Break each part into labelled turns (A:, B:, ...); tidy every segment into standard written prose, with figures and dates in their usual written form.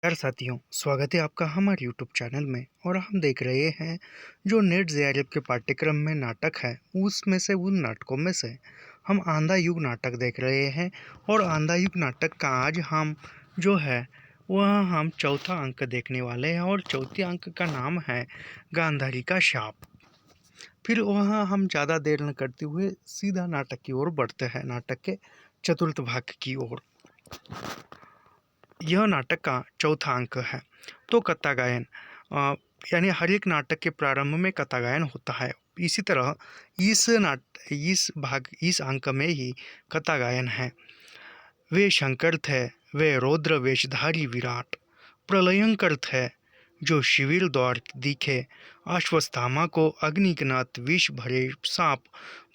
A: यार साथियों, स्वागत है आपका हमारे यूट्यूब चैनल में। और हम देख रहे हैं जो नेट जेआरएफ के पाठ्यक्रम में नाटक है, उसमें से उन नाटकों में से हम आंधा युग नाटक देख रहे हैं। और आंधा युग नाटक का आज हम जो है वह हम चौथा अंक देखने वाले हैं। और चौथे अंक का नाम है गांधारी का शाप। फिर वहाँ हम ज़्यादा देर न करते हुए सीधा नाटक की ओर बढ़ते हैं, नाटक के चतुर्थ भाग की ओर। यह नाटक का चौथा अंक है। तो कथा गायन, यानी हर एक नाटक के प्रारंभ में कथा गायन होता है। इसी तरह इस अंक में ही कथा गायन है। वे शंकर थे, वे रौद्र वेशधारी विराट, प्रलयंकर थे जो शिविर द्वार दिखे। अश्वत्थामा को अग्निघ्नात विष भरे सांप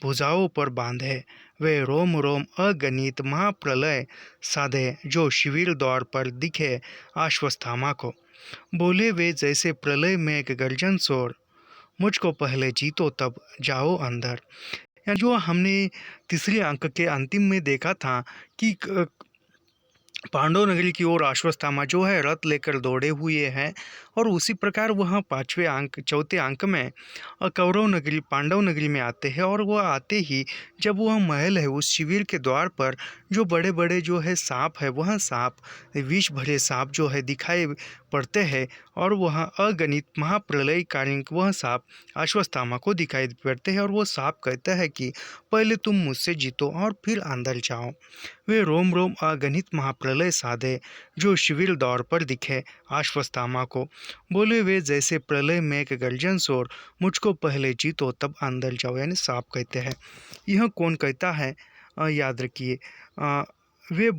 A: भुजाओं पर बांधे। वे रोम रोम अगणित महाप्रलय साधे जो शिविर द्वार पर दिखे अश्वत्थामा को। बोले वे जैसे प्रलय में एक गर्जन शोर, मुझको पहले जीतो तब जाओ अंदर। या जो हमने तीसरे अंक के अंतिम में देखा था कि पांडव नगरी की ओर अश्वत्थामा जो है रथ लेकर दौड़े हुए हैं। और उसी प्रकार वह चौथे अंक में कौरव नगरी पांडव नगरी में आते हैं। और वह आते ही जब वह महल है उस शिविर के द्वार पर जो बड़े बड़े जो है सांप है, वह सांप विष भरे सांप जो है दिखाई पड़ते हैं। और वह अगणित महाप्रलयकारी वह सांप अश्वत्थामा को दिखाई पड़ते हैं। और वो सांप कहता है कि पहले तुम मुझसे जीतो और फिर अंदर जाओ। वे रोम रोम अगणित महाप्रलय साधे जो शिविर द्वार पर दिखे अश्वत्थामा को। बोले वे जैसे प्रलय में एक गर्जन शोर, मुझको पहले जीतो तब अंदर जाओ। यानी सांप कहते हैं। यह कौन कहता है, याद रखिए। वे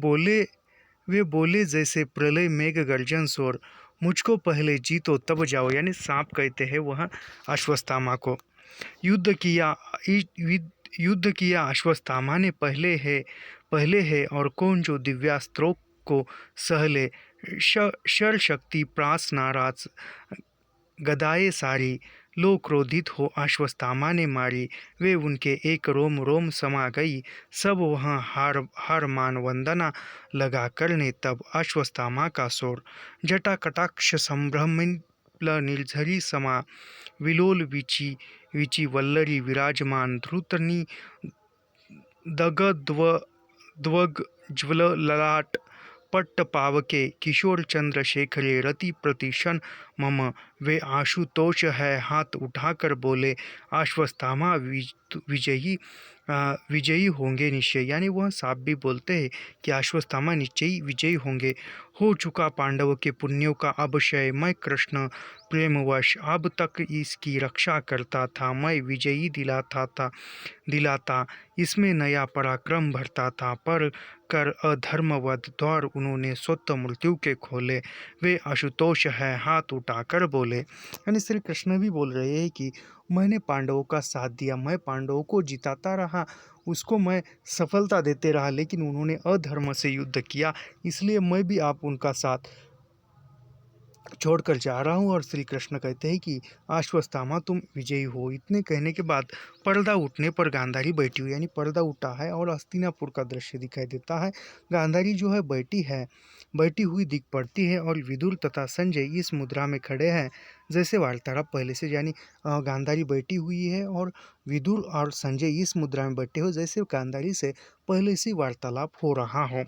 A: बोले जैसे प्रलय मेघ गर्जन शोर, मुझको पहले जीतो तब जाओ। यानी सांप कहते हैं वह अश्वत्थामा को। युद्ध किया युद्ध किया अश्वत्थामा ने पहले है और कौन जो दिव्यास्त्रों को सहले। शर शक्ति प्रास नाराज गदाए सारी, लो क्रोधित हो अश्वत्थामा ने मारी। वे उनके एक रोम रोम समा गई, सब वहाँ हार मान वंदना लगा करने। तब अश्वत्थामा का शोर, जटा कटाक्ष संभ्रमित निर्झरी समा, विलोल विची विची वल्लरी विराजमान, ध्रुतनी दगद्वग ज्वल ललाट, पट्ट पावके किशोर चंद्र शेखरे, रति प्रतिशन मम। वे आशुतोष है हाथ उठाकर बोले, अश्वत्थामा विजयी होंगे निश्चय। यानी वह सांप भी बोलते हैं कि अश्वत्थामा निश्चय विजयी होंगे। हो चुका पांडवों के पुण्यों का अवशय, मैं कृष्ण प्रेमवश अब तक इसकी रक्षा करता था। मैं विजयी दिलाता इसमें नया पराक्रम भरता था, पर कर अधर्मवद द्वार उन्होंने स्वतः मृत्यु के खोले। वे आशुतोष है हाथ उठाकर बोले। यानी श्री कृष्ण भी बोल रहे हैं कि मैंने पांडवों का साथ दिया, मैं पांडवों को जिताता रहा, उसको मैं सफलता देते रहा, लेकिन उन्होंने अधर्म से युद्ध किया, इसलिए मैं भी आप उनका साथ छोड़कर जा रहा हूँ। और श्री कृष्ण कहते हैं कि अश्वत्थामा तुम विजयी हो। इतने कहने के बाद पर्दा उठने पर गांधारी बैठी हुई, यानी पर्दा उठा है और हस्तिनापुर का दृश्य दिखाई देता है। गांधारी जो है बैठी हुई दिख पड़ती है। और विदुर तथा संजय इस मुद्रा में खड़े हैं जैसे वार्तालाप पहले से, यानी गांधारी बैठी हुई है और विदुर और संजय इस मुद्रा में बैठे हो जैसे गांधारी से पहले से वार्तालाप हो रहा हो।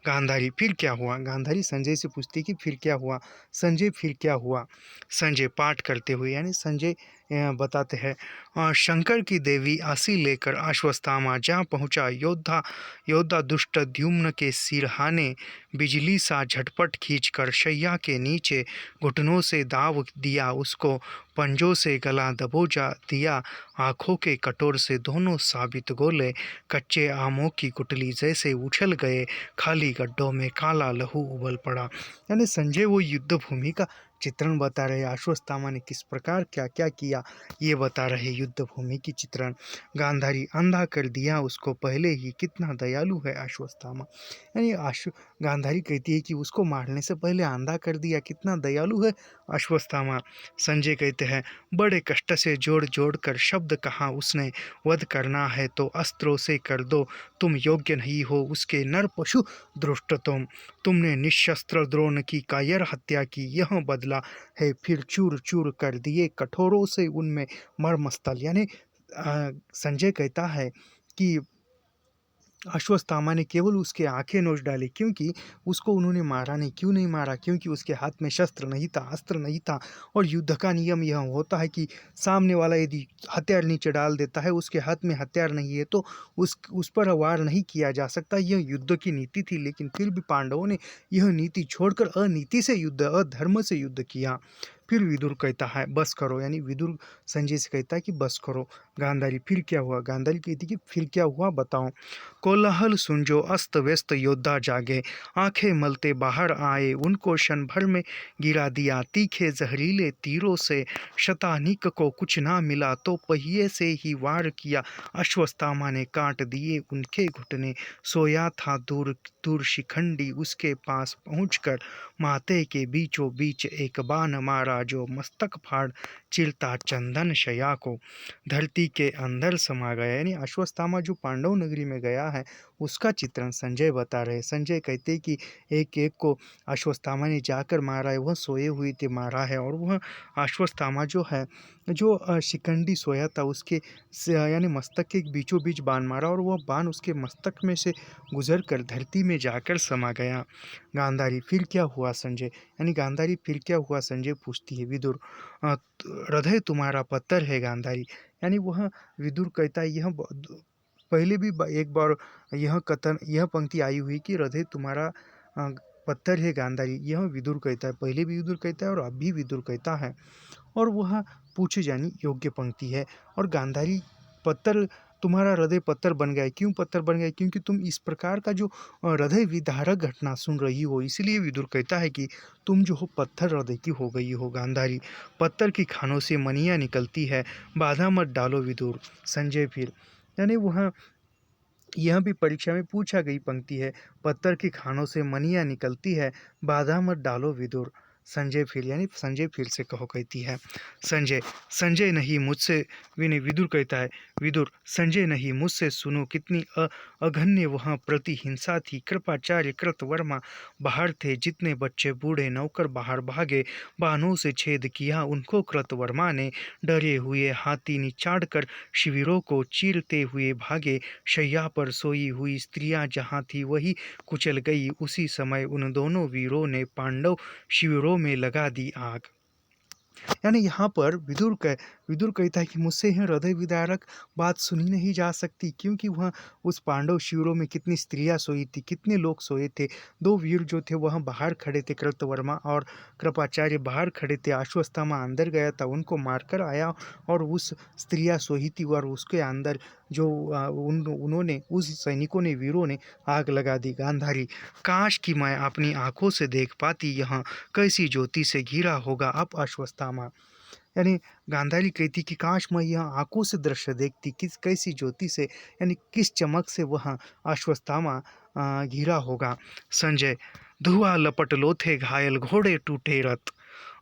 A: गांधारी फिर क्या हुआ, गांधारी संजय से पूछती कि फिर क्या हुआ। संजय फिर क्या हुआ, संजय पाठ करते हुए, यानी संजय बताते हैं, शंकर की देवी आसी लेकर अश्वत्थामा जहाँ पहुँचा, योद्धा दुष्ट द्युम्न के सिरहाने बिजली सा झटपट खींचकर शैया के नीचे घुटनों से दाव दिया, उसको पंजों से गला दबोचा दिया। आँखों के कटोर से दोनों साबित गोले कच्चे आमों की गुठली जैसे उछल गए, खाली गड्ढों में काला लहू उबल पड़ा। यानी संजय वो युद्ध भूमि का चित्रण बता रहे, अश्वत्थामा ने किस प्रकार क्या क्या किया ये बता रहे युद्ध भूमि की चित्रण। गांधारी अंधा कर दिया उसको पहले ही, कितना दयालु है अश्वत्थामा। यानी गांधारी कहती है कि उसको मारने से पहले अंधा कर दिया, कितना दयालु है अश्वत्थामा। संजय कहते हैं, बड़े कष्ट से जोड़ जोड़ कर शब्द शब्द कहा उसने, वध करना है तो अस्त्रों से कर दो, तुम योग्य नहीं हो उसके, नर पशु दुष्ट तुमने निशस्त्र द्रोण की कायर हत्या की, यह बदला है फिर चूर चूर कर दिए कठोरों से उनमें मर्मस्थल। यानी संजय कहता है कि अश्वत्थामा ने केवल उसके आंखें नोच डाली, क्योंकि उसको उन्होंने मारा नहीं। क्यों नहीं मारा? क्योंकि उसके हाथ में शस्त्र नहीं था, अस्त्र नहीं था। और युद्ध का नियम यह होता है कि सामने वाला यदि हथियार नीचे डाल देता है, उसके हाथ में हथियार नहीं है, तो उस पर वार नहीं किया जा सकता। यह युद्ध की नीति थी। लेकिन फिर भी पांडवों ने यह नीति छोड़कर अनीति से युद्ध, अधर्म से युद्ध किया। फिर विदुर कहता है बस करो, यानी विदुर संजय से कहता है कि बस करो। गांधारी फिर क्या हुआ? गांधारी कहती कि फिर क्या हुआ बताओ। कोलाहल सुन जो अस्त व्यस्त योद्धा जागे, आंखें मलते बाहर आए, उनको क्षण भर में गिरा दिया तीखे जहरीले तीरों से। शतानिक को कुछ ना मिला तो पहिए से ही वार किया, अश्वत्थामा ने काट दिए उनके घुटने। सोया था दूर दूर शिखंडी, उसके पास पहुंचकर माथे के बीचों बीच एक बाण मारा, जो मस्तक फाड़ चिरता चंदन शया को, धरती के अंदर समा गया। यानी अश्वत्थामा जो पांडव नगरी में गया है, उसका चित्रण संजय बता रहे। संजय कहते कि एक एक को अश्वत्थामा ने जाकर मारा है, वह सोए हुए थे मारा है। और वह अश्वत्थामा जो है, जो शिखंडी सोया था, उसके यानी मस्तक के बीचों बीच बाण मारा, और वह बाण उसके मस्तक में से गुजर कर धरती में जाकर समा गया। गांधारी फिर क्या हुआ संजय? यानी गांधारी फिर क्या हुआ संजय पूछती है। विदुर हृदय तुम्हारा पत्थर है गांधारी। यानी वह विदुर कहता है, यह पहले भी एक बार यह पंक्ति आई हुई कि हृदय तुम्हारा पत्थर है गांधारी। यह विदुर कहता है, पहले भी विदुर कहता है और अब भी विदुर कहता है। और वह पूछे जानी योग्य पंक्ति है। और गांधारी पत्थर, तुम्हारा हृदय पत्थर बन गया। क्यों पत्थर बन गया? क्योंकि तुम इस प्रकार का जो हृदय विदारक घटना सुन रही हो, इसलिए विदुर कहता है कि तुम जो हो पत्थर हृदय की हो गई हो गांधारी। पत्थर की खानों से मनियाँ निकलती है, बाधा मत डालो विदुर। संजय फिर, यानी वह यह भी परीक्षा में पूछा गई पंक्ति है, पत्थर की खानों से मनियाँ निकलती है, बाधा मत डालो विदुर। संजय फिर, यानी संजय फिर से कहो कहती है। संजय संजय नहीं मुझसे, विदुर कहता है, विदुर संजय नहीं मुझसे सुनो, कितनी अघन्य वहाँ प्रतिहिंसा थी। कृपाचार्य कृतवर्मा बाहर थे, जितने बच्चे बूढ़े नौकर बाहर भागे, बाणों से छेद किया उनको कृतवर्मा ने। डरे हुए हाथी निचाड़ कर शिविरों को चीरते हुए भागे, शैया पर सोई हुई स्त्रियां जहाँ थी वही कुचल गई। उसी समय उन दोनों वीरों ने पांडव शिविरों में लगा दी आग। यानी यहाँ पर विदुर कहता है कि मुझसे यह हृदय विदारक बात सुनी नहीं जा सकती, क्योंकि वह उस पांडव शिविरों में कितनी स्त्रियां सोई थी, कितने लोग सोए थे। दो वीर जो थे वह बाहर खड़े थे, कृतवर्मा और कृपाचार्य बाहर खड़े थे। अश्वत्थामा अंदर गया था, उनको मारकर आया, और उस स्त्रियां सोई थी और उसके अंदर जो उन्होंने, उस सैनिकों ने, वीरों ने आग लगा दी। गांधारी, काश कि मैं अपनी आंखों से देख पाती, यहाँ कैसी ज्योति से घिरा होगा अब अश्वत्थामा। यानी गांधारी कहती कि काश मैं यह आंखों से दृश्य देखती, किस कैसी ज्योति से, यानी किस चमक से वह अश्वत्थामा घिरा होगा। संजय, धुआं लपट लोथे घायल, घोड़े टूटे रथ,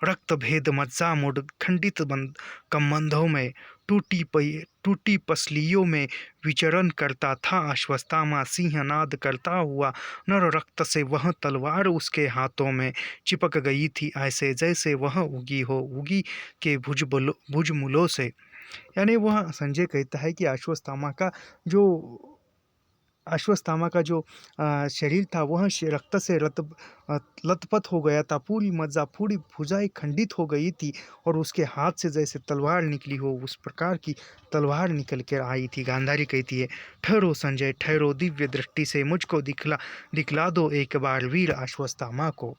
A: रक्त भेद मज्जा मुड़ खंडित कंबंधों में, टूटी पसलियों में विचरण करता था अश्वत्थामा। सिंहनाद करता हुआ नर रक्त से वह तलवार उसके हाथों में चिपक गई थी, ऐसे जैसे वह उगी के भुजमुलों से। यानी वह संजय कहता है कि अश्वत्थामा का जो शरीर था वह रक्त से लथपथ हो गया था, पूरी मज्जा, पूरी भुजाएं खंडित हो गई थी, और उसके हाथ से जैसे तलवार निकली हो, उस प्रकार की तलवार निकल कर आई थी। गांधारी कहती है, ठहरो संजय ठहरो, दिव्य दृष्टि से मुझको दिखला दो एक बार वीर अश्वत्थामा को।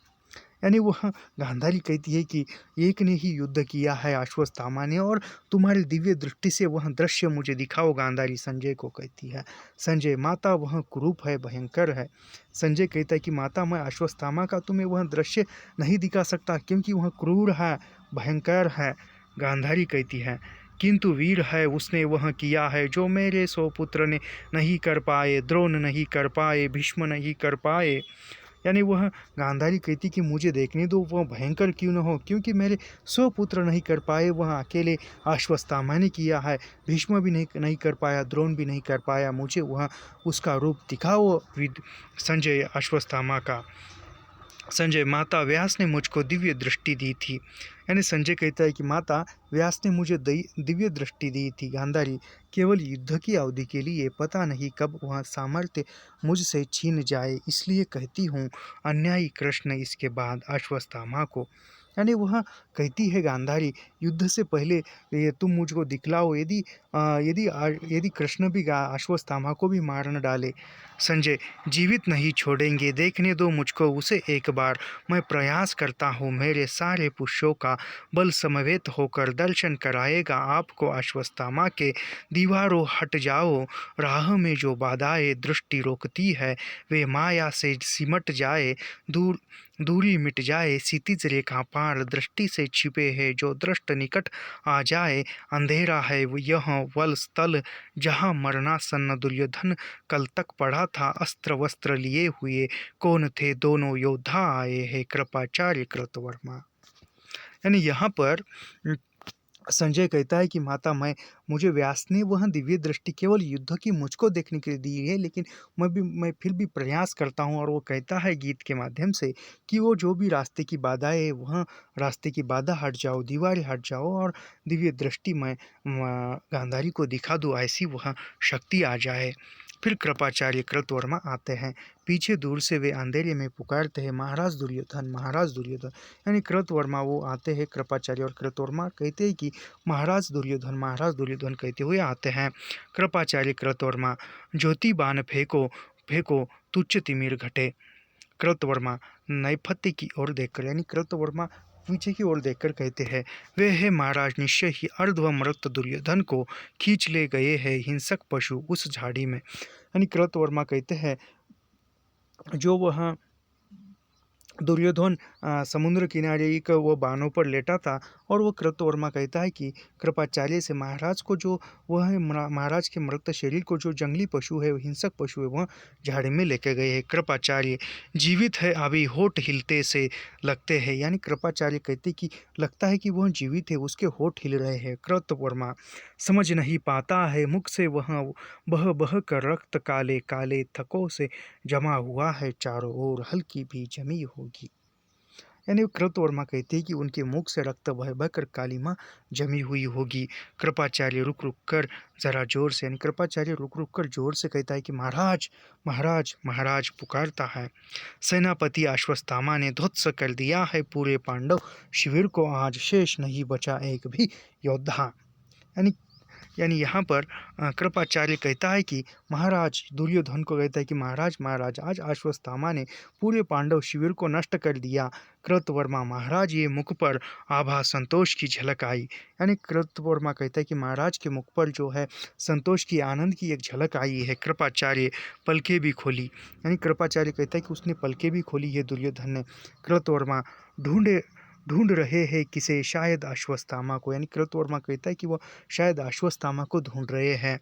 A: यानी वह गांधारी कहती है कि एक ने ही युद्ध किया है अश्वत्थामा ने, और तुम्हारी दिव्य दृष्टि से वह दृश्य मुझे दिखाओ। गांधारी संजय को कहती है। संजय, माता वह कुरूप है, भयंकर है। संजय कहता है कि माता, मैं अश्वत्थामा का तुम्हें वह दृश्य नहीं दिखा सकता, क्योंकि वह क्रूर है, भयंकर है। गांधारी कहती है, किंतु वीर है, उसने वह किया है जो मेरे 100 पुत्र ने नहीं कर पाए, द्रोण नहीं कर पाए, भीष्म नहीं कर पाए। यानी वह गांधारी कहती कि मुझे देखने दो, वह भयंकर क्यों न हो, क्योंकि मेरे 100 पुत्र नहीं कर पाए, वह अकेले अश्वत्थामा ने किया है। भीष्म भी नहीं कर पाया, द्रोण भी नहीं कर पाया, मुझे वह उसका रूप दिखाओ। संजय अश्वत्थामा का संजय, माता व्यास ने मुझको दिव्य दृष्टि दी थी। यानी संजय कहता है कि माता व्यास ने मुझे दिव्य दृष्टि दी थी। गांधारी, केवल युद्ध की अवधि के लिए, पता नहीं कब वह सामर्थ्य मुझसे छीन जाए, इसलिए कहती हूँ अन्यायी कृष्ण। इसके बाद अश्वत्थामा को, यानी वह कहती है गांधारी, युद्ध से पहले ये तुम मुझको दिखलाओ, यदि कृष्ण भी अश्वत्थामा को भी मार न डाले। संजय, जीवित नहीं छोड़ेंगे, देखने दो मुझको उसे एक बार, मैं प्रयास करता हूँ, मेरे सारे पुष्यों का बल समवेत होकर दर्शन कराएगा आपको अश्वत्थामा के। दीवारों हट जाओ, राह में जो बाधाएं दृष्टि रोकती है वे माया से सिमट जाए, दूरी मिट जाए, क्षितिज रेखा पार दृष्टि से छिपे है जो दृष्ट निकट आ जाए। अंधेरा है यह वल स्थल जहाँ मरणासन्न दुर्योधन कल तक पड़ा था, अस्त्र वस्त्र लिए हुए कौन थे दोनों योद्धा आए हैं कृपाचार्य कृतवर्मा। यानी यहाँ पर संजय कहता है कि माता, मुझे व्यास ने वह दिव्य दृष्टि केवल युद्ध की मुझको देखने के लिए दी है, लेकिन मैं फिर भी प्रयास करता हूँ। और वो कहता है गीत के माध्यम से कि वो जो भी रास्ते की बाधाएं है, वह रास्ते की बाधा हट जाओ, दीवारें हट जाओ और दिव्य दृष्टि मैं गांधारी को दिखा दूँ, ऐसी वह शक्ति आ जाए। फिर कृपाचार्य कृतवर्मा आते हैं। पीछे दूर से वे अंधेरे में पुकारते हैं, महाराज दुर्योधन, महाराज दुर्योधन। यानी कृतवर्मा वो आते हैं, कृपाचार्य और कृतवर्मा कहते हैं कि महाराज दुर्योधन, महाराज दुर्योधन कहते हुए आते हैं। कृपाचार्य कृतवर्मा, ज्योति बाण फेंको फेंको, तुच्छ तिमिर घटे। कृतवर्मा नैपथ्य की ओर देखकर, यानी कृतवर्मा पीछे की ओर देखकर कहते हैं, वे है महाराज, निश्चय ही अर्धवमृत दुर्योधन को खींच ले गए हैं हिंसक पशु उस झाड़ी में। यानी कृतवर्मा कहते हैं, जो वह दुर्योधन समुद्र किनारे एक वो बानों पर लेटा था, और वो कृतवर्मा कहता है कि कृपाचार्य से महाराज को जो वह महाराज के मृत शरीर को जो जंगली पशु है, हिंसक पशु है, वह झाड़ी में लेके गए हैं। कृपाचार्य, जीवित है अभी, होठ हिलते से लगते हैं। यानी कृपाचार्य कहते कि लगता है कि वह जीवित है, उसके होठ हिल रहे हैं। कृतवर्मा, समझ नहीं पाता है, मुख से वह बह बह कर रक्त काले काले थकों से जमा हुआ है, चारों ओर हल्की भी जमी होगी। यानी कृतवर्मा कहते हैं कि उनके मुख से रक्त बह बहकर कालिमा जमी हुई होगी। कृपाचार्य रुक रुक कर जरा जोर से, यानी कृपाचार्य रुक रुक कर जोर से कहता है कि महाराज, महाराज, महाराज पुकारता है। सेनापति अश्वत्थामा ने ध्वस्त कर दिया है पूरे पांडव शिविर को, आज शेष नहीं बचा एक भी योद्धा। यानी यानी यहाँ पर कृपाचार्य कहता है कि महाराज, दुर्योधन को कहता है कि महाराज, महाराज, आज अश्वत्थामा ने पूरे पांडव शिविर को नष्ट कर दिया। कृतवर्मा, महाराज, ये मुख पर आभा संतोष की झलक आई। यानी कृतवर्मा कहता है कि महाराज के मुख पर जो है संतोष की, आनंद की एक झलक आई है। कृपाचार्य, पलकें भी खोली। यानी कृपाचार्य कहता है कि उसने पलकें भी खोली है दुर्योधन ने। कृतवर्मा, ढूंढ रहे हैं किसे, शायद अश्वत्थामा को। यानी कृतवर्मा कहता है कि वह शायद अश्वत्थामा को ढूंढ रहे हैं।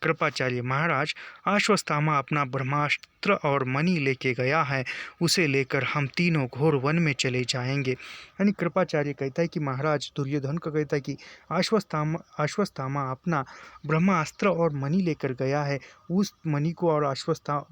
A: कृपाचार्य, महाराज, अश्वत्थामा अपना ब्रह्मास्त्र और मणि लेके गया है, उसे लेकर हम तीनों घोर वन में चले जाएंगे। यानी कृपाचार्य कहता है कि महाराज, दुर्योधन को कहता है कि अश्वत्थामा अपना ब्रह्मास्त्र और मणि लेकर गया है, उस मणि को और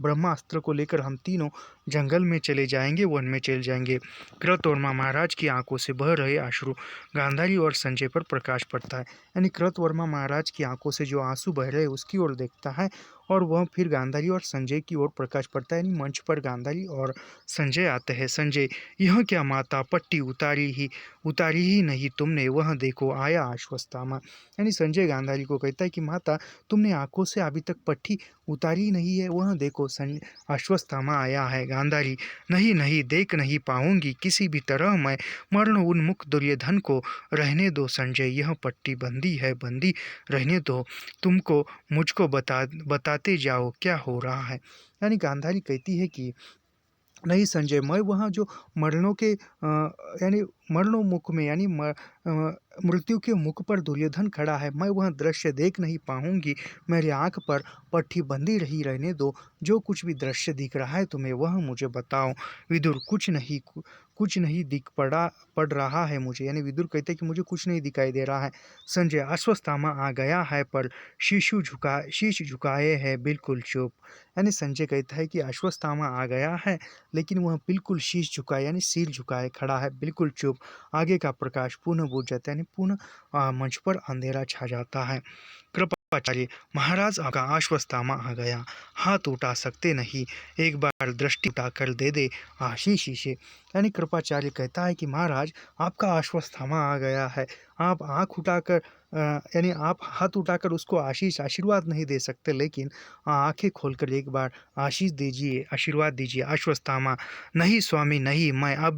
A: ब्रह्मास्त्र को लेकर हम तीनों जंगल में चले जाएंगे, वन में चले जाएंगे। कृतवर्मा, महाराज की आंखों से बह रहे अश्रु गांधारी और संजय पर प्रकाश पड़ता है। यानी कृतवर्मा महाराज की आंखों से जो आंसू बह रहे हैं उसकी ओर देखता है, और वह फिर गांधारी और संजय की ओर प्रकाश पड़ता है। यानी मंच पर गांधारी और संजय आते हैं। संजय, यह क्या माता, पट्टी उतारी ही नहीं तुमने, वह देखो आया अश्वत्थामा। यानी संजय गांधारी को कहता है कि माता, तुमने आंखों से अभी तक पट्टी उतारी नहीं है, वह देखो अश्वत्थामा आया है। गांधारी, नहीं नहीं, देख नहीं पाऊंगी किसी भी तरह मैं, मरण उन्मुख दुर्योधन को रहने दो। संजय, यह पट्टी बंदी है, बंदी रहने दो, तुमको मुझको बताते जाओ क्या हो रहा है। यानी गांधारी कहती है कि नहीं संजय, मैं वहाँ जो मरणों के यानी मरणोन्मुख में, यानी मृत्यु के मुख पर दुर्योधन खड़ा है, मैं वह दृश्य देख नहीं पाऊंगी। मेरी आंख पर पट्टी बंधी रही रहने दो। जो कुछ भी दृश्य दिख रहा है तुम्हें वह मुझे बताओ। विदुर कुछ नहीं दिख पड़ रहा है मुझे, यानी विदुर कहते हैं कि मुझे कुछ नहीं दिखाई दे रहा है। संजय, अश्वत्थामा आ गया है पर शीश झुकाए है बिल्कुल चुप। यानी संजय कहता है कि अश्वत्थामा आ गया है लेकिन वह बिल्कुल शीश झुकाए यानी सिर झुकाए खड़ा है, बिल्कुल चुप। आगे का प्रकाश पुनः बुझ जाता है, यानी पुनः मंच पर अंधेरा छा जाता है। कृपाचार्य, महाराज आपका अश्वत्थामा आ गया, हाथ उठा सकते नहीं, एक बार दृष्टि उठाकर दे दे आशीष से। यानी कृपाचार्य कहता है कि महाराज आपका अश्वत्थामा आ गया है, आप आंख उठाकर यानी आप हाथ उठाकर उसको आशीर्वाद नहीं दे सकते, लेकिन आंखें खोलकर एक बार आशीष दीजिए, आशीर्वाद दीजिए। अश्वत्थामा, नहीं स्वामी नहीं, मैं अब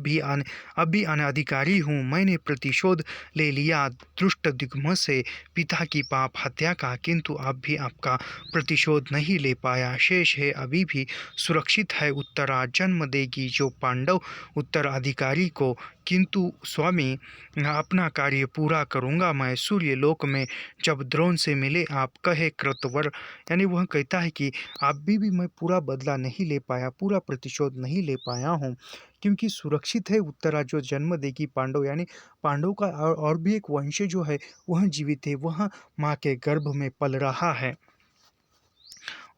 A: भी अनधिकारी हूँ। मैंने प्रतिशोध ले लिया दुष्ट दिग्म से, पिता की पाप हत्या का, किंतु अब भी आपका प्रतिशोध नहीं ले पाया। शेष है अभी भी सुरक्षित है उत्तरा, जन्म देगी जो पांडव उत्तराधिकारी को। किंतु स्वामी, अपना कार्य पूरा करूंगा मैं। सूर्य लोक में जब द्रोण से मिले आप कहे कृतवर, यानी वह कहता है कि अभी भी मैं पूरा बदला नहीं ले पाया, पूरा प्रतिशोध नहीं ले पाया हूँ, क्योंकि सुरक्षित है उत्तरा जो जन्म देगी पांडव, यानी पांडव का और भी एक वंश जो है वह जीवित है, वह माँ के गर्भ में पल रहा है,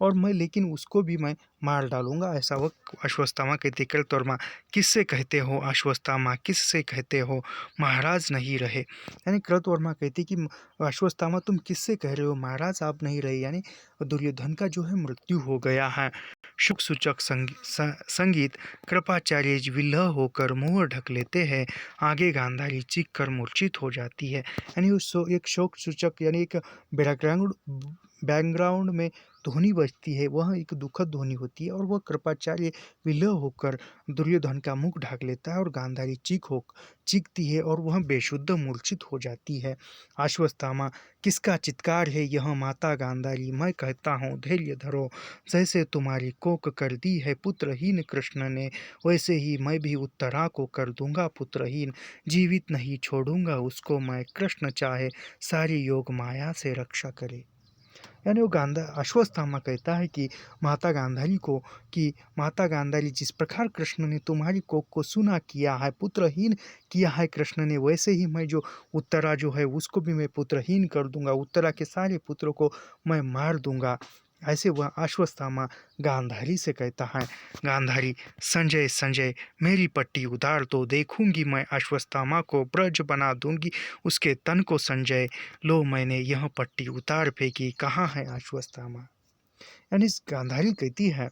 A: और मैं लेकिन उसको भी मैं मार डालूंगा, ऐसा वह अश्वत्थामा कहते। कृतवर्मा, किससे कहते हो अश्वत्थामा, किससे कहते हो, महाराज नहीं रहे। यानी कृतवर्मा कहती कि अश्वत्थामा तुम किससे कह रहे हो, महाराज आप नहीं रहे, यानी दुर्योधन का जो है मृत्यु हो गया है। शुक सूचक संगीत। कृपाचार्य विल्लह होकर मुंह ढक लेते हैं, आगे गांधारी चीख कर मूर्छित हो जाती है। यानी एक शोक सूचक यानी एक बैकग्राउंड में ध्वनि बजती है, वह एक दुखद ध्वनि होती है, और वह कृपाचार्य विलय होकर दुर्योधन का मुख ढाक लेता है और गांधारी चीखती है और वह बेशुद्ध मूर्छित हो जाती है। अश्वत्थामा, किसका चित्कार है यह माता गांधारी, मैं कहता हूँ धैर्य धरो, जैसे तुम्हारी कोख कर दी है पुत्रहीन कृष्ण ने, वैसे ही मैं भी उत्तरा को कर दूंगा पुत्रहीन, जीवित नहीं छोड़ूंगा उसको मैं, कृष्ण चाहे सारी योग माया से रक्षा करे। यानी वो अश्वत्थामा कहता है कि माता गांधारी, जिस प्रकार कृष्ण ने तुम्हारी कोख को सुना किया है, पुत्रहीन किया है कृष्ण ने, वैसे ही मैं जो उत्तरा जो है उसको भी मैं पुत्रहीन कर दूंगा, उत्तरा के सारे पुत्रों को मैं मार दूंगा, ऐसे वह अश्वत्थामा गांधारी से कहता है। गांधारी, संजय संजय, मेरी पट्टी उतार तो देखूंगी मैं अश्वत्थामा को, ब्रज बना दूंगी उसके तन को। संजय, लो मैंने यह पट्टी उतार फेंकी, कहाँ है अश्वत्थामा। यानी गांधारी कहती है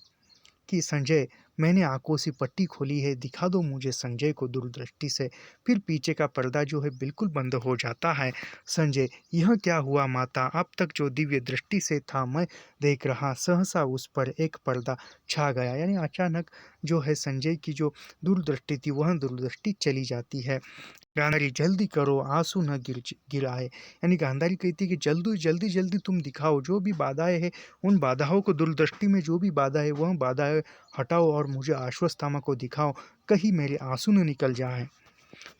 A: कि संजय, मैंने आंखों से पट्टी खोली है, दिखा दो मुझे संजय को दूरदृष्टि से। फिर पीछे का पर्दा जो है बिल्कुल बंद हो जाता है। संजय, यह क्या हुआ माता, अब तक जो दिव्य दृष्टि से था मैं देख रहा, सहसा उस पर एक पर्दा छा गया, यानी अचानक जो है संजय की जो दूरदृष्टि थी वह दूरदृष्टि चली जाती है। गांधारी, जल्दी करो आंसू न गिराए। यानी गांधारी कहती है कि जल्दी जल्दी जल्दी तुम दिखाओ जो भी बाधाएं हैं, उन बाधाओं को, दूरदृष्टि में जो भी बाधा है वह बाधाएं हटाओ और मुझे अश्वत्थामा को दिखाओ, कहीं मेरे आंसू न निकल जाए।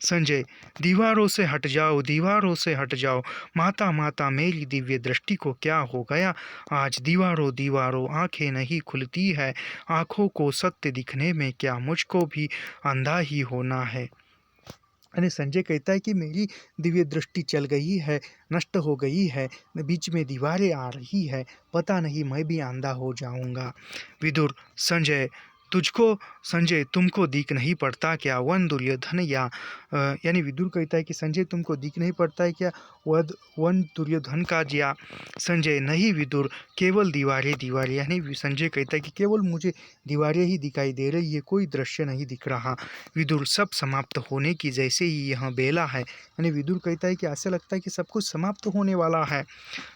A: संजय, दीवारों से हट जाओ, दीवारों से हट जाओ, माता माता मेरी दिव्य दृष्टि को क्या हो गया, आज दीवारों दीवारों आंखें नहीं खुलती है, आंखों को सत्य दिखने में क्या मुझको भी अंधा ही होना है। यानी संजय कहता है कि मेरी दिव्य दृष्टि चल गई है, नष्ट हो गई है, बीच में दीवारें आ रही है, पता नहीं मैं भी अंधा हो जाऊंगा। विदुर, संजय तुमको दिख नहीं पड़ता क्या, वन दुर्योधन यानी विदुर कहता है कि संजय तुमको दिख नहीं पड़ता है क्या वन दुर्योधन का या। संजय, नहीं विदुर, केवल दीवारें दीवारें, यानी संजय कहता है कि केवल मुझे दीवारें ही दिखाई दे रही है, कोई दृश्य नहीं दिख रहा। विदुर, सब समाप्त होने की जैसे ही यह बेला है, यानी विदुर कहता है कि ऐसा लगता है कि सब कुछ समाप्त होने वाला है।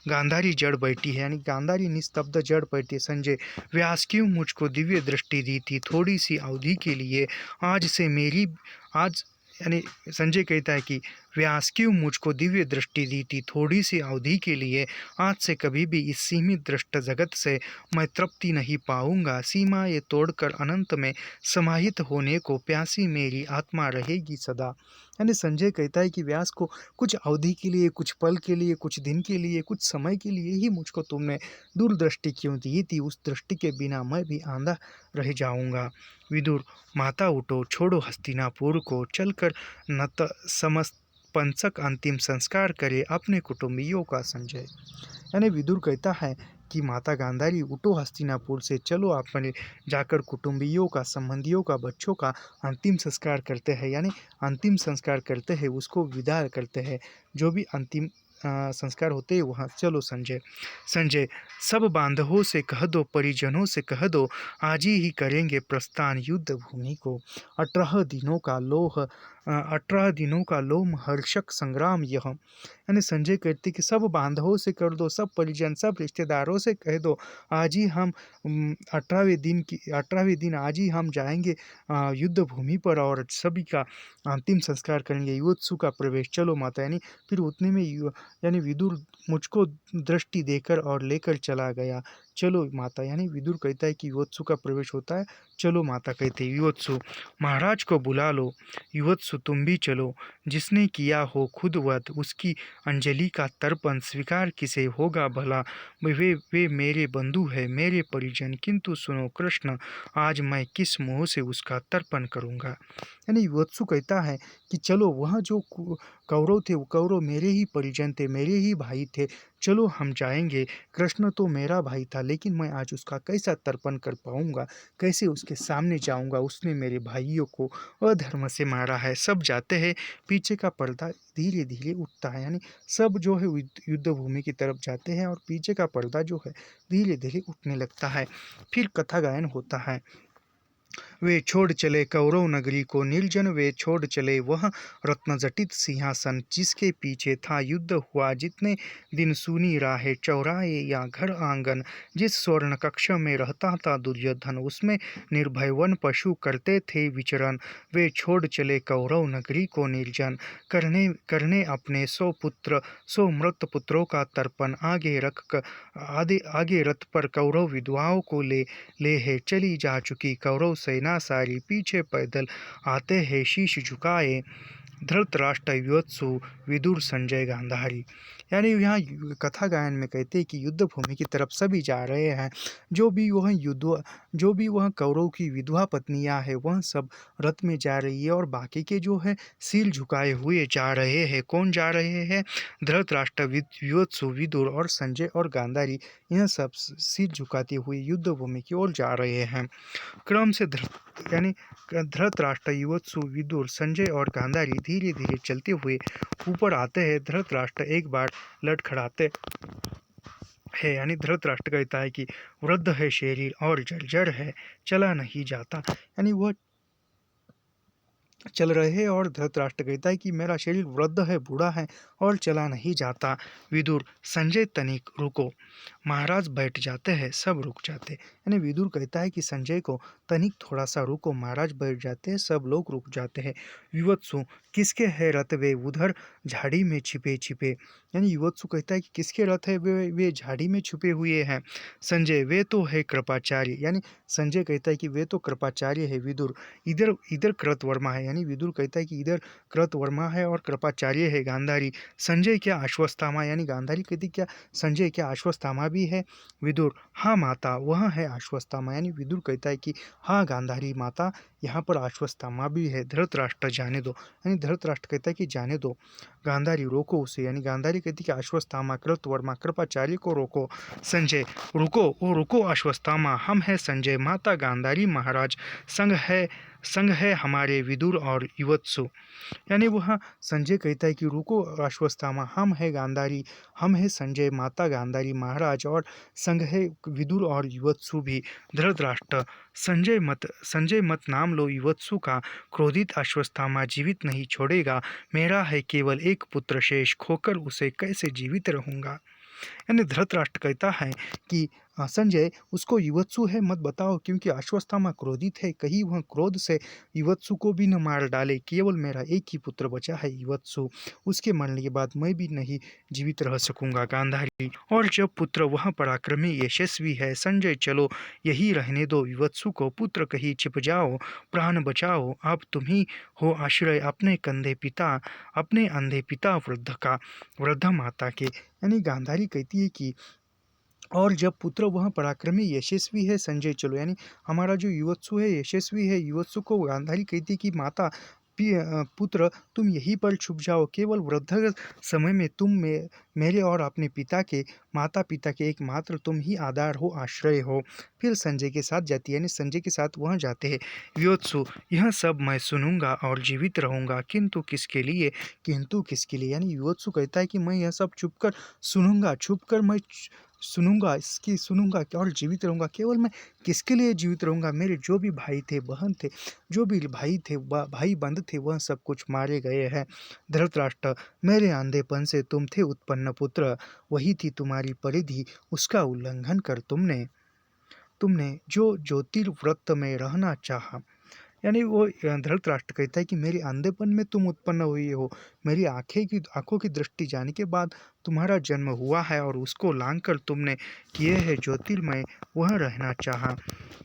A: गांधारी जड़ बैठी है, यानी गांधारी निस्तब्ध जड़ बैठी है। संजय, व्यास क्यों मुझको दिव्य दृष्टि दी थी थोड़ी सी अवधि के लिए, आज यानी संजय कहता है कि व्यास क्यों मुझको दिव्य दृष्टि दी थी थोड़ी सी अवधि के लिए, आज से कभी भी इस सीमित दृष्ट जगत से मैं तृप्ति नहीं पाऊंगा। सीमाएं तोड़कर अनंत में समाहित होने को प्यासी मेरी आत्मा रहेगी सदा। यानी संजय कहता है कि व्यास को कुछ अवधि के लिए, कुछ पल के लिए, कुछ दिन के लिए, कुछ समय के लिए ही मुझको तुमने दूरदृष्टि क्यों दी थी? उस दृष्टि के बिना मैं भी आंधा रह जाऊंगा। विदुर, माता उठो, छोड़ो हस्तिनापुर को, चलकर नत समस्त पंचक अंतिम संस्कार करे अपने कुटुंबियों का। संजय यानी विदुर कहता है कि माता गांधारी उठो, हस्तिनापुर से चलो, अपने जाकर कुटुंबियों का, संबंधियों का, बच्चों का अंतिम संस्कार करते हैं। यानी अंतिम संस्कार करते हैं, उसको विदा करते हैं। जो भी अंतिम संस्कार होते हैं वहाँ चलो। संजय संजय सब बांधवों से कह दो, परिजनों से कह दो, आज ही करेंगे प्रस्थान युद्ध भूमि को। 18 दिनों का लोमहर्षक संग्राम यह। यानी संजय कहते कि सब बांधवों से कर दो, सब परिजन, सब रिश्तेदारों से कह दो, आज ही हम 18वें दिन आज ही हम जाएंगे युद्ध भूमि पर और सभी का अंतिम संस्कार करेंगे। युवत्सु का प्रवेश, चलो माता। यानी फिर उतने में यानी विदुर मुझको दृष्टि देकर और लेकर चला गया। चलो माता। यानी विदुर कहता है कि युवत्सु का प्रवेश होता है, चलो माता कहते हैं। युवत्सु, महाराज को बुला लो। युवत्सु, तुम भी चलो। जिसने किया हो खुद वध, उसकी अंजलि का तर्पण स्वीकार किसे होगा भला? वे मेरे बंधु है, मेरे परिजन, किंतु सुनो कृष्ण, आज मैं किस मुंह से उसका तर्पण करूंगा? यानी युवत्सु कहता है कि चलो, वह जो कौरव थे वो कौरव मेरे ही परिजन थे, मेरे ही भाई थे, चलो हम जाएंगे। कृष्ण तो मेरा भाई था, लेकिन मैं आज उसका कैसा तर्पण कर पाऊंगा, कैसे उसके सामने जाऊंगा? उसने मेरे भाइयों को अधर्म से मारा है। सब जाते हैं, पीछे का पर्दा धीरे धीरे उठता है। यानी सब जो है युद्ध भूमि की तरफ जाते हैं और पीछे का पर्दा जो है धीरे धीरे उठने लगता है। फिर कथा गायन होता है। वे छोड़ चले कौरव नगरी को निर्जन, वे छोड़ चले वह रत्नजटित सिंहासन जिसके पीछे था युद्ध हुआ जितने दिन। सुनी राहें, चौराहे या घर आंगन, जिस स्वर्ण कक्ष में रहता था दुर्योधन, उसमें निर्भय वन पशु करते थे विचरण। वे छोड़ चले कौरव नगरी को निर्जन, करने करने अपने 100 मृत पुत्रों का तर्पण। आगे रथ पर कौरव विधवाओं को ले है चली जा चुकी कौरव सेना सारी, पीछे पैदल आते हैं शीश झुकाए धृतराष्ट्र, युवत्सु, विदुर, संजय, गांधारी। यानी यहाँ कथा गायन में कहते हैं कि युद्ध भूमि की तरफ सभी जा रहे हैं। जो भी वह कौरव की विधवा पत्नियां हैं वह सब रथ में जा रही है और बाकी के जो है सिर झुकाए हुए जा रहे हैं। कौन जा रहे हैं? धृतराष्ट्र, युवत्सु, विदुर और संजय और गांधारी, यह सब सिर झुकाते हुए युद्ध भूमि की ओर जा रहे हैं। क्रम से यानी धृतराष्ट्र, युवत्सु, विदुर, संजय और गांधारी धीरे धीरे चलते हुए ऊपर आते हैं। धृतराष्ट्र एक बार लड़खड़ाते है। यानी धृतराष्ट्र कहता है कि वृद्ध है शरीर और जर्जर है, चला नहीं जाता। यानी वह चल रहे हैं और धृतराष्ट्र कहता है कि मेरा शरीर वृद्ध है, बूढ़ा है और चला नहीं जाता। विदुर, संजय तनिक रुको। महाराज बैठ जाते हैं, सब रुक जाते। यानी विदुर कहता है कि संजय को तनिक थोड़ा सा रुको। महाराज बैठ जाते हैं, सब लोग रुक जाते हैं। युवत्सु, किसके है रथ वे उधर झाड़ी में छिपे छिपे? यानी युवत्सु कहता है कि किसके रथ है वे झाड़ी में छुपे हुए हैं? संजय, वे तो है कृपाचार्य। यानी संजय कहता है कि वे तो कृपाचार्य है। विदुर, इधर इधर कृतवर्मा है। यानी विदुर कहता है कि इधर कृतवर्मा है और कृपाचार्य है। गांधारी, संजय क्या अश्वत्थामा? यानी गांधारी कहती क्या संजय क्या अश्वत्थामा भी है? विदुर, हाँ माता, वह है अश्वत्थामा। यानी विदुर कहता है कि हाँ गांधारी माता, यहाँ पर अश्वत्थामा भी है। धृतराष्ट्र, जाने दो। यानी धृतराष्ट्र कहता है कि जाने दो। गांधारी, रोको उसे। यानी गांधारी कहती कि अश्वत्थामा, कृतवर्मा, कृपाचार्य को रोको। संजय, रुको, ओ रुको अश्वत्थामा, हम है संजय, माता गांधारी, महाराज संग है हमारे विदुर और युवत्सु। यानी वह संजय कहता है कि रुको अश्वत्थामा, हम है गांधारी, हम है संजय, माता गांधारी, महाराज और संग है विदुर और युवत्सु भी। धृतराष्ट्र, संजय मत नाम लो युवत्सु का, क्रोधित अश्वत्थामा जीवित नहीं छोड़ेगा। मेरा है केवल एक पुत्र शेष, खोकर उसे कैसे जीवित रहूंगा? यानी धृतराष्ट्र कहता है कि संजय, उसको युवत्सु है मत बताओ, क्योंकि अश्वत्थामा क्रोधित है, कहीं वह क्रोध से युवत्सु को भी न मार डाले। केवल मेरा एक ही पुत्र बचा है युवत्सु, उसके मरने के बाद मैं भी नहीं जीवित रह सकूंगा गांधारी। और जब पुत्र वह पराक्रमी यशस्वी है संजय, चलो यही रहने दो युवत्सु को, पुत्र कहीं छिप जाओ, प्राण बचाओ, अब तुम ही हो आश्रय अपने कंधे पिता, अपने अंधे पिता वृद्ध का, वृद्ध माता के। यानी गांधारी कहती है कि और जब पुत्र वह पराक्रमी यशस्वी है संजय, चलो यानी हमारा जो युवत्सु है यशस्वी है, युवत्सु को गांधारी कहती कि माता पुत्र तुम यहीं पर छुप जाओ, केवल वृद्ध समय में तुम मेरे और अपने पिता के, माता पिता के एकमात्र तुम ही आधार हो, आश्रय हो। फिर संजय के साथ जाती है, यानी संजय के साथ वहाँ जाते हैं। युवत्सु, यह सब मैं सुनूंगा और जीवित रहूंगा, किंतु किसके लिए, किंतु किसके लिए, यानी युवत्सु कहता है कि मैं यह सब छुप कर सुनूंगा, छुप कर मैं सुनूंगा, इसकी सुनूंगा और जीवित रहूंगा, केवल मैं किसके लिए जीवित रहूंगा, मेरे जो भी भाई थे बहन थे, जो भी भाई थे भाई बंद थे, वह सब कुछ मारे गए हैं। धृतराष्ट्र, मेरे अंधेपन से तुम थे उत्पन्न पुत्र, वही थी तुम्हारी परिधि, उसका उल्लंघन कर तुमने तुमने जो ज्योतिर्व्रत में रहना चाहा। यानी वो धृतराष्ट्र कहता है कि मेरे अंधेपन में तुम उत्पन्न हुए हो, मेरी आंखों की दृष्टि जाने के बाद तुम्हारा जन्म हुआ है, और उसको लांघ कर तुमने किए है ज्योतिर्मय वह रहना चाहा।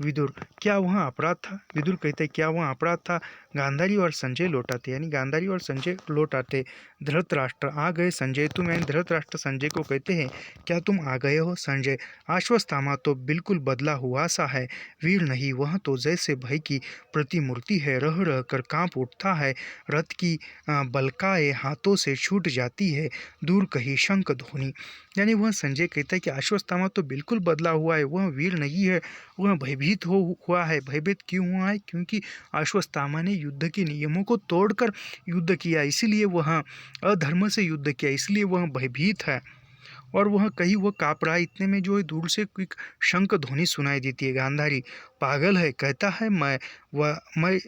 A: विदुर, क्या वह अपराध था? विदुर कहते हैं क्या वह अपराध था? गांधारी और संजय लौट आते, यानी गांधारी और संजय लौट आते। धृतराष्ट्र, आ गए संजय तुम, यानी धृतराष्ट्र संजय को कहते हैं क्या तुम आ गए हो? संजय, अश्वत्थामा तो बिल्कुल बदला हुआ सा है, वीर नहीं, वह तो जैसे भय की प्रतिमूर्ति है, रह रह कर कांप उठता है, रथ की बलकाए हाथों से छूट जाती है, दूर कहीं शंख ध्वनि। यानी वह संजय कहता है कि अश्वत्थामा तो बिल्कुल बदला हुआ है, वह वीर नहीं है, वह भयभीत हुआ है। भयभीत क्यों हुआ है? क्योंकि अश्वत्थामा ने युद्ध के नियमों को तोड़कर युद्ध किया, इसीलिए वह अधर्म से युद्ध किया, इसलिए वह भयभीत है। और वह कहीं वो काँप रहा है, इतने में जो है दूर से एक शंख ध्वनि सुनाई देती है। गांधारी, पागल है, कहता है मैं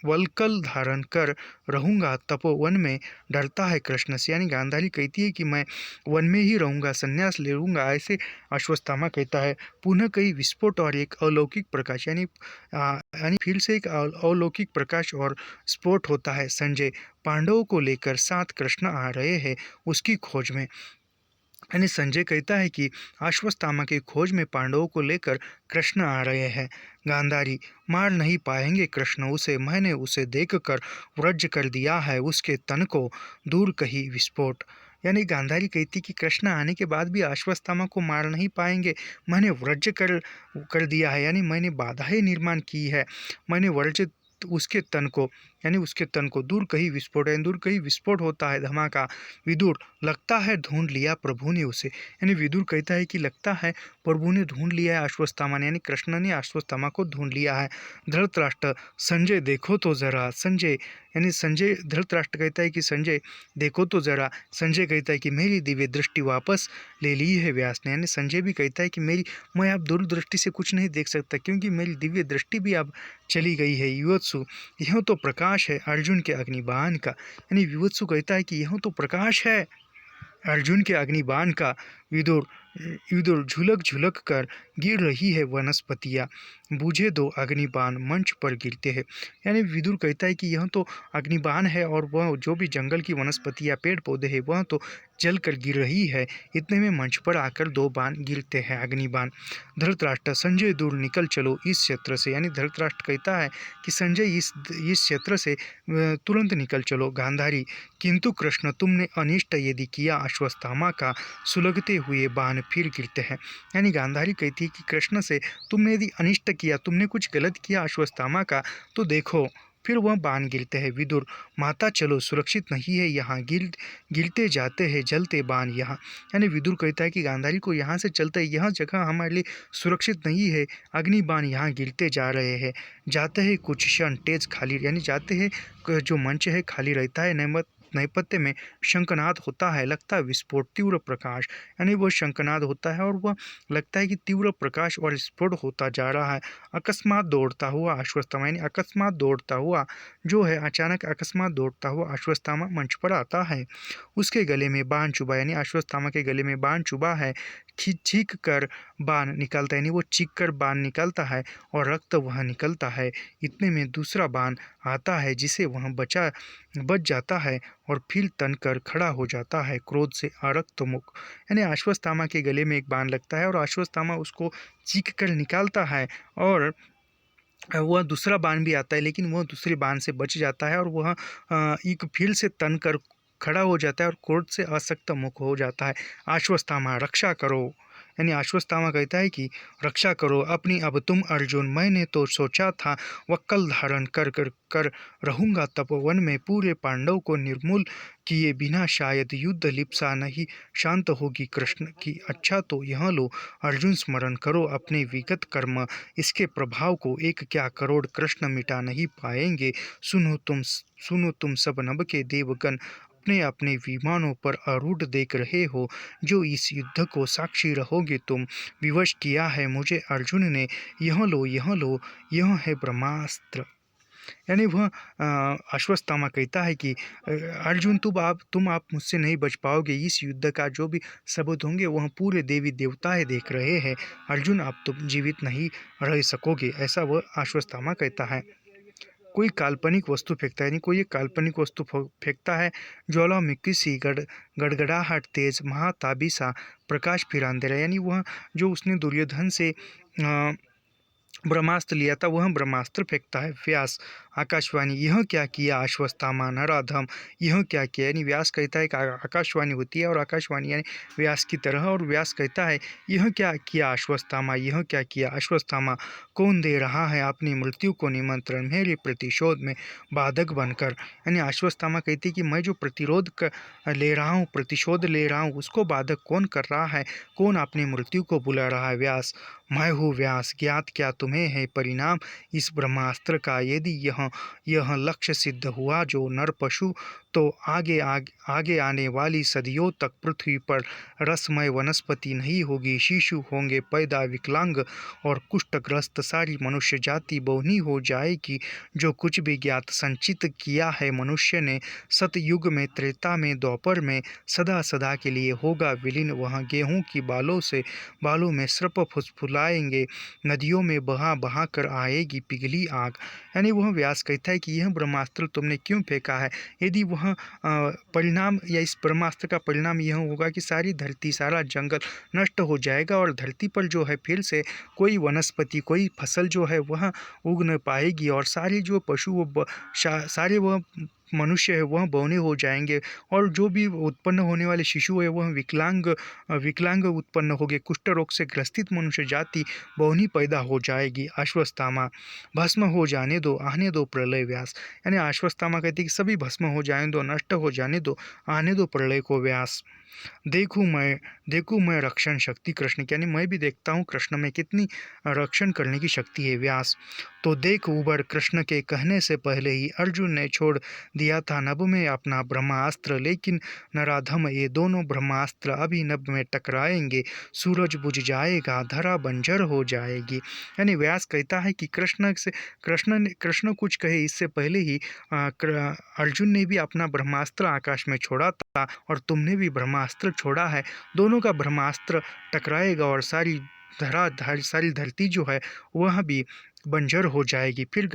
A: वल्कल धारण कर रहूंगा तपोवन में, डरता है कृष्ण से। यानी गांधारी कहती है कि मैं वन में ही रहूंगा, संन्यास ले लूंगा, ऐसे अश्वत्थामा कहता है। पुनः कई विस्फोट और एक अलौकिक प्रकाश, यानी फिर से एक अलौकिक प्रकाश और स्फोट होता है। संजय, पांडवों को लेकर साथ कृष्ण आ रहे हैं उसकी खोज में, यानी संजय कहता है कि अश्वत्थामा की खोज में पांडवों को लेकर कृष्ण आ रहे हैं। गांधारी, मार नहीं पाएंगे कृष्ण उसे, मैंने उसे देखकर वज्र कर दिया है उसके तन को, दूर कहीं विस्फोट। यानी गांधारी कहती कि कृष्ण आने के बाद भी अश्वत्थामा को मार नहीं पाएंगे, मैंने वज्र कर दिया है, यानी मैंने बाधाएं निर्माण की है, मैंने वज्र उसके तन को, यानी उसके तन को, दूर कहीं विस्फोट है, दूर कहीं विस्फोट होता है, धमाका। विदुर, लगता है ढूंढ लिया प्रभु ने उसे, यानी विदुर कहता है कि लगता है प्रभु ने ढूंढ लिया है अश्वत्थामा ने, यानी कृष्ण ने अश्वत्थामा को ढूंढ लिया है। धृतराष्ट्र, संजय देखो तो जरा, संजय यानी संजय, धृतराष्ट्र कहता है कि संजय देखो तो जरा, संजय कहता है कि मेरी दिव्य दृष्टि वापस ले ली है व्यास ने, यानी संजय भी कहता है कि मैं अब दूरदृष्टि से कुछ नहीं देख सकता, क्योंकि मेरी दिव्य दृष्टि भी अब चली गई है। युवत्सु, यह तो प्रकाश है अर्जुन के अग्निबाण का, यानी युवत्सु कहता है कि यह तो प्रकाश है अर्जुन के अग्निबाण का। विदुर विदुर, झुलक झुलक कर गिर रही है वनस्पतियाँ, बूझे दो अग्निबाण मंच पर गिरते हैं। यानी विदुर कहता है कि यह तो अग्निबाण है, और वह जो भी जंगल की वनस्पतियाँ पेड़ पौधे हैं वह तो जल कर गिर रही है, इतने में मंच पर आकर दो बाण गिरते हैं, अग्निबाण। धृतराष्ट्र, संजय दूर निकल चलो इस क्षेत्र से, यानी धृतराष्ट्र कहता है कि संजय इस क्षेत्र से तुरंत निकल चलो। गांधारी, किंतु कृष्ण तुमने अनिष्ट यदि किया अश्वत्थामा का, सुलगते हुए बाण फिर गिरते हैं। यानी गांधारी कहती है कि कृष्ण से तुमने यदि अनिष्ट किया, तुमने कुछ गलत किया अश्वत्थामा का, तो देखो फिर वह बाण गिरते हैं। विदुर, माता चलो, सुरक्षित नहीं है यहाँ, गिरते जाते हैं जलते बाण यहाँ। यानी विदुर कहता है कि गांधारी को यहाँ से चलते, यह जगह हमारे लिए सुरक्षित नहीं है, अग्नि बाण यहाँ गिरते जा रहे हैं। जाते हैं कुछ क्षण तेज खाली, यानी जाते हैं जो मंच है खाली रहता है, नैपथ्य में शंखनाद होता है, लगता है विस्फोट, तीव्र प्रकाश, यानी वह शंखनाद होता है और वह लगता है कि तीव्र प्रकाश और विस्फोट होता जा रहा है। अकस्मात दौड़ता हुआ अश्वत्थामा, यानी अकस्मात दौड़ता हुआ जो है, अचानक अकस्मात दौड़ता हुआ अश्वत्थामा मंच पर आता है। उसके गले में बाण चुभा, यानी अश्वत्थामा के गले में बाण चुभा है, चीख कर बाण निकालता है, यानी वो चीख कर बाण निकालता है और रक्त वह निकलता है। इतने में दूसरा बाण आता है जिसे वह बच जाता है और फिर तनकर खड़ा हो जाता है क्रोध से आरक्त मुख। यानी अश्वत्थामा के गले में एक बाण लगता है और अश्वत्थामा उसको चीख कर निकालता है और वह दूसरा बाण भी आता है, लेकिन वह दूसरे बाण से बच जाता है और वह एक फिर से तन कर खड़ा हो जाता है और क्रोध से असक्त मुख हो जाता है। अश्वत्थामा रक्षा करो, यानी अश्वत्थामा कहता है कि रक्षा करो अपनी अब तुम अर्जुन। मैंने तो सोचा था वक्कल धारण कर रहूँगा तपोवन में पूरे पांडव को निर्मूल किए बिना, शायद युद्ध लिप्सा नहीं शांत होगी कृष्ण की। अच्छा तो यह लो अर्जुन, स्मरण करो अपने विगत कर्म, इसके प्रभाव को एक क्या करोड़ कृष्ण मिटा नहीं पाएंगे। सुनो तुम सब नभ के देवगण, अपने अपने विमानों पर आरूढ़ देख रहे हो, जो इस युद्ध को साक्षी रहोगे तुम। विवश किया है मुझे अर्जुन ने, यह लो यह लो, यह है ब्रह्मास्त्र। यानी वह अश्वत्थामा कहता है कि अर्जुन तुम आप मुझसे नहीं बच पाओगे। इस युद्ध का जो भी सबूत होंगे वह पूरे देवी देवताएं देख रहे हैं। अर्जुन आप तुम जीवित नहीं रह सकोगे, ऐसा वह अश्वत्थामा कहता है। कोई काल्पनिक वस्तु फेंकता है, यानी कोई एक काल्पनिक वस्तु फेंकता है। ज्वालामुखी सी गड़गड़ाहट तेज महाताबी सा प्रकाश फिर अंधेरा, यानी वह जो उसने दुर्योधन से ब्रह्मास्त्र लिया था वह ब्रह्मास्त्र फेंकता है। व्यास आकाशवाणी, यह क्या किया अश्वत्थामा नराधम, यह क्या किया। यानी व्यास कहता है कि आकाशवाणी होती है और आकाशवाणी यानी व्यास की तरह, और व्यास कहता है यह क्या किया अश्वत्थामा, यह क्या किया अश्वत्थामा। कौन दे रहा है अपनी मृत्यु को निमंत्रण मेरे प्रतिशोध में बाधक बनकर। यानी अश्वत्थामा कहती है कि मैं जो प्रतिरोध ले रहा हूँ, प्रतिशोध ले रहा हूँ, उसको बाधक कौन कर रहा है, कौन अपनी मृत्यु को बुला रहा है। व्यास, मैं हूँ व्यास, ज्ञात क्या तुम्हें है परिणाम इस ब्रह्मास्त्र का। यदि यह लक्ष्य सिद्ध हुआ जो नर पशु, तो आगे आने वाली सदियों तक पृथ्वी पर रसमय वनस्पति नहीं होगी। शिशु होंगे पैदा विकलांग और कुष्ठग्रस्त, सारी मनुष्य जाति बौनी हो जाएगी। जो कुछ भी ज्ञात संचित किया है मनुष्य ने सतयुग में, त्रेता में, द्वापर में, सदा सदा के लिए होगा विलीन। वह गेहूं की बालों में सर्प फुसफुलाएंगे, नदियों में बहा बहा कर आएगी पिघली आग। यानी वह व्यास कहता है कि यह ब्रह्मास्त्र तुमने क्यों फेंका है। यदि वह परिणाम या इस ब्रह्मास्त्र का परिणाम यह होगा कि सारी धरती, सारा जंगल नष्ट हो जाएगा और धरती पर जो है फिर से कोई वनस्पति, कोई फसल जो है वह उग न पाएगी, और सारे जो पशु सारे वह मनुष्य है वह बौने हो जाएंगे, और जो भी उत्पन्न होने वाले शिशु है वह विकलांग उत्पन्न होंगे। कुष्ठ रोग से ग्रसित मनुष्य जाति बौनी पैदा हो जाएगी। अश्वत्थामा, भस्म हो जाने दो, आने दो प्रलय। व्यास, यानी अश्वत्थामा कहते कि सभी भस्म हो जाने दो, नष्ट हो जाने दो, आने दो प्रलय को। व्यास, देखूँ मैं रक्षण शक्ति कृष्ण की, यानी मैं भी देखता हूँ कृष्ण में कितनी रक्षण करने की शक्ति है। व्यास, तो देख उबर, कृष्ण के कहने से पहले ही अर्जुन ने छोड़ दिया था नभ में अपना ब्रह्मास्त्र, लेकिन नराधम ये दोनों ब्रह्मास्त्र अभी नभ में टकराएंगे, सूरज बुझ जाएगा, धरा बंजर हो जाएगी। यानी व्यास कहता है कि कृष्ण कुछ कहे इससे पहले ही अर्जुन ने भी अपना ब्रह्मास्त्र आकाश में छोड़ा था और तुमने भी ब्रह्मास्त्र छोड़ा है। दोनों का ब्रह्मास्त्र टकराएगा और सारी धरती जो है वह भी बंजर हो जाएगी। फिर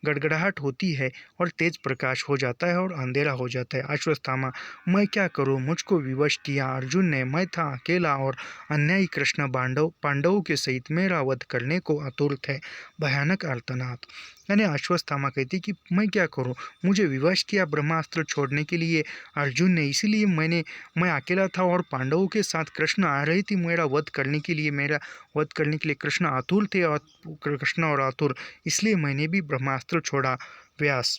A: गड़गड़ाहट होती है और तेज प्रकाश हो जाता है और अंधेरा हो जाता है। अश्वत्थामा, मैं क्या करूं, मुझको विवश किया अर्जुन ने, मैं था अकेला और अन्यायी कृष्ण पांडवों के सहित मेरा वध करने को आतुर थे। भयानक आर्तनाद। यानी अश्वत्थामा कहती कि मैं क्या करूं, मुझे विवश किया ब्रह्मास्त्र छोड़ने के लिए अर्जुन ने, इसीलिए मैं अकेला था और पांडवों के साथ कृष्ण आ रही थी मेरा वध करने के लिए कृष्ण आतुर थे, और कृष्ण और आतुर, इसलिए मैंने भी ब्रह्मास्त्र छोड़ा। व्यास,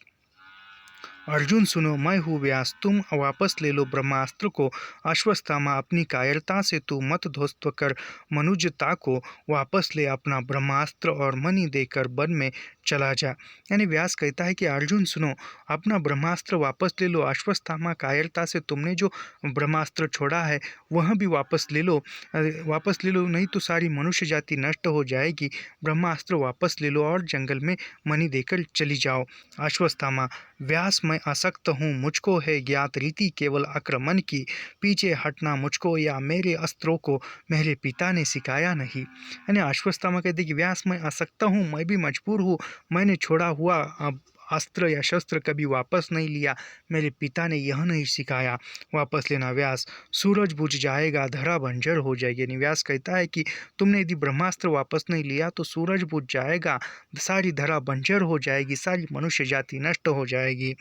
A: अर्जुन सुनो, मैं हूँ व्यास, तुम वापस ले लो ब्रह्मास्त्र को। अश्वत्थामा, अपनी कायरता से तू मत ध्वस्त कर मनुजता को, वापस ले अपना ब्रह्मास्त्र और मणि देकर वन में चला जा। यानी व्यास कहता है कि अर्जुन सुनो, अपना ब्रह्मास्त्र वापस ले लो। अश्वत्थामा, कायरता से तुमने जो ब्रह्मास्त्र छोड़ा है वह भी वापस ले लो। वापस ले लो, नहीं तो सारी मनुष्य जाति नष्ट हो जाएगी। ब्रह्मास्त्र वापस ले लो और जंगल में मणि देकर चली जाओ। अश्वत्थामा, व्यास मैं आसक्त हूँ, मुझको है ज्ञात रीति केवल आक्रमण की। पीछे हटना मुझको या मेरे अस्त्रों को मेरे पिता ने सिखाया नहीं। यानी अश्वत्थामा कहते कि व्यास मैं आसक्त हूँ, मैं भी मजबूर हूँ, मैंने छोड़ा हुआ अस्त्र या शस्त्र कभी वापस नहीं लिया, मेरे पिता ने यह नहीं सिखाया वापस लेना। व्यास, सूरज बुझ जाएगा, धरा बंजर हो जाएगी। यानी व्यास कहता है कि तुमने यदि ब्रह्मास्त्र वापस नहीं लिया तो सूरज बुझ जाएगा, सारी धरा बंजर हो जाएगी, सारी मनुष्य जाति नष्ट हो जाएगी।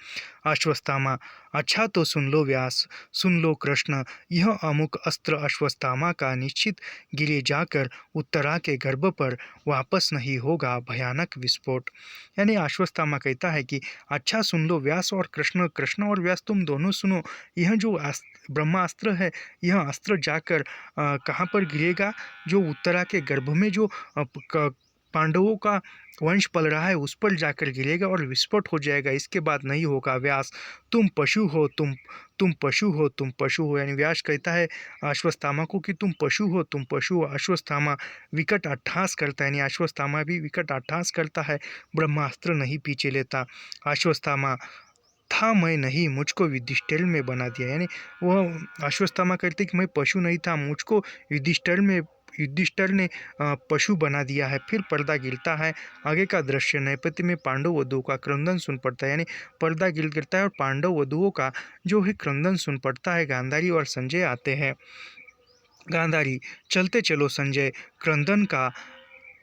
A: अश्वत्थामा, अच्छा तो सुन लो व्यास, सुन लो कृष्ण, यह अमुक अस्त्र अश्वत्थामा का निश्चित गिरे जाकर उत्तरा के गर्भ पर वापस नहीं होगा, भयानक विस्फोट। यानी अश्वत्थामा कहता है कि अच्छा सुन लो व्यास और कृष्ण, कृष्ण और व्यास तुम दोनों सुनो, यह जो ब्रह्मास्त्र है, यह अस्त्र जाकर कहाँ पर गिरेगा? जो उत्तरा के गर्भ में जो पांडवों का वंश पल रहा है उस पर जाकर गिरेगा और विस्फोट हो जाएगा, इसके बाद नहीं होगा। व्यास, तुम पशु हो, तुम पशु हो, तुम पशु हो। यानी व्यास कहता है अश्वत्थामा को कि तुम पशु हो, तुम पशु हो। अश्वत्थामा विकट अट्टहास करता है, यानी अश्वत्थामा भी विकट अट्टहास करता है, ब्रह्मास्त्र नहीं पीछे लेता। अश्वत्थामा, था मैं नहीं, मुझको युधिष्ठिर में बना दिया। यानी वह अश्वत्थामा कहते कि मैं पशु नहीं था, मुझको युधिष्ठिर ने पशु बना दिया है। फिर पर्दा गिरता है, आगे का दृश्य नैपथ्य में पांडव वधुओं का क्रंदन सुन पड़ता है। यानी पर्दा गिरता है और पांडव वधुओं का जो है क्रंदन सुन पड़ता है। गांधारी और संजय आते हैं। गांधारी, चलते चलो संजय,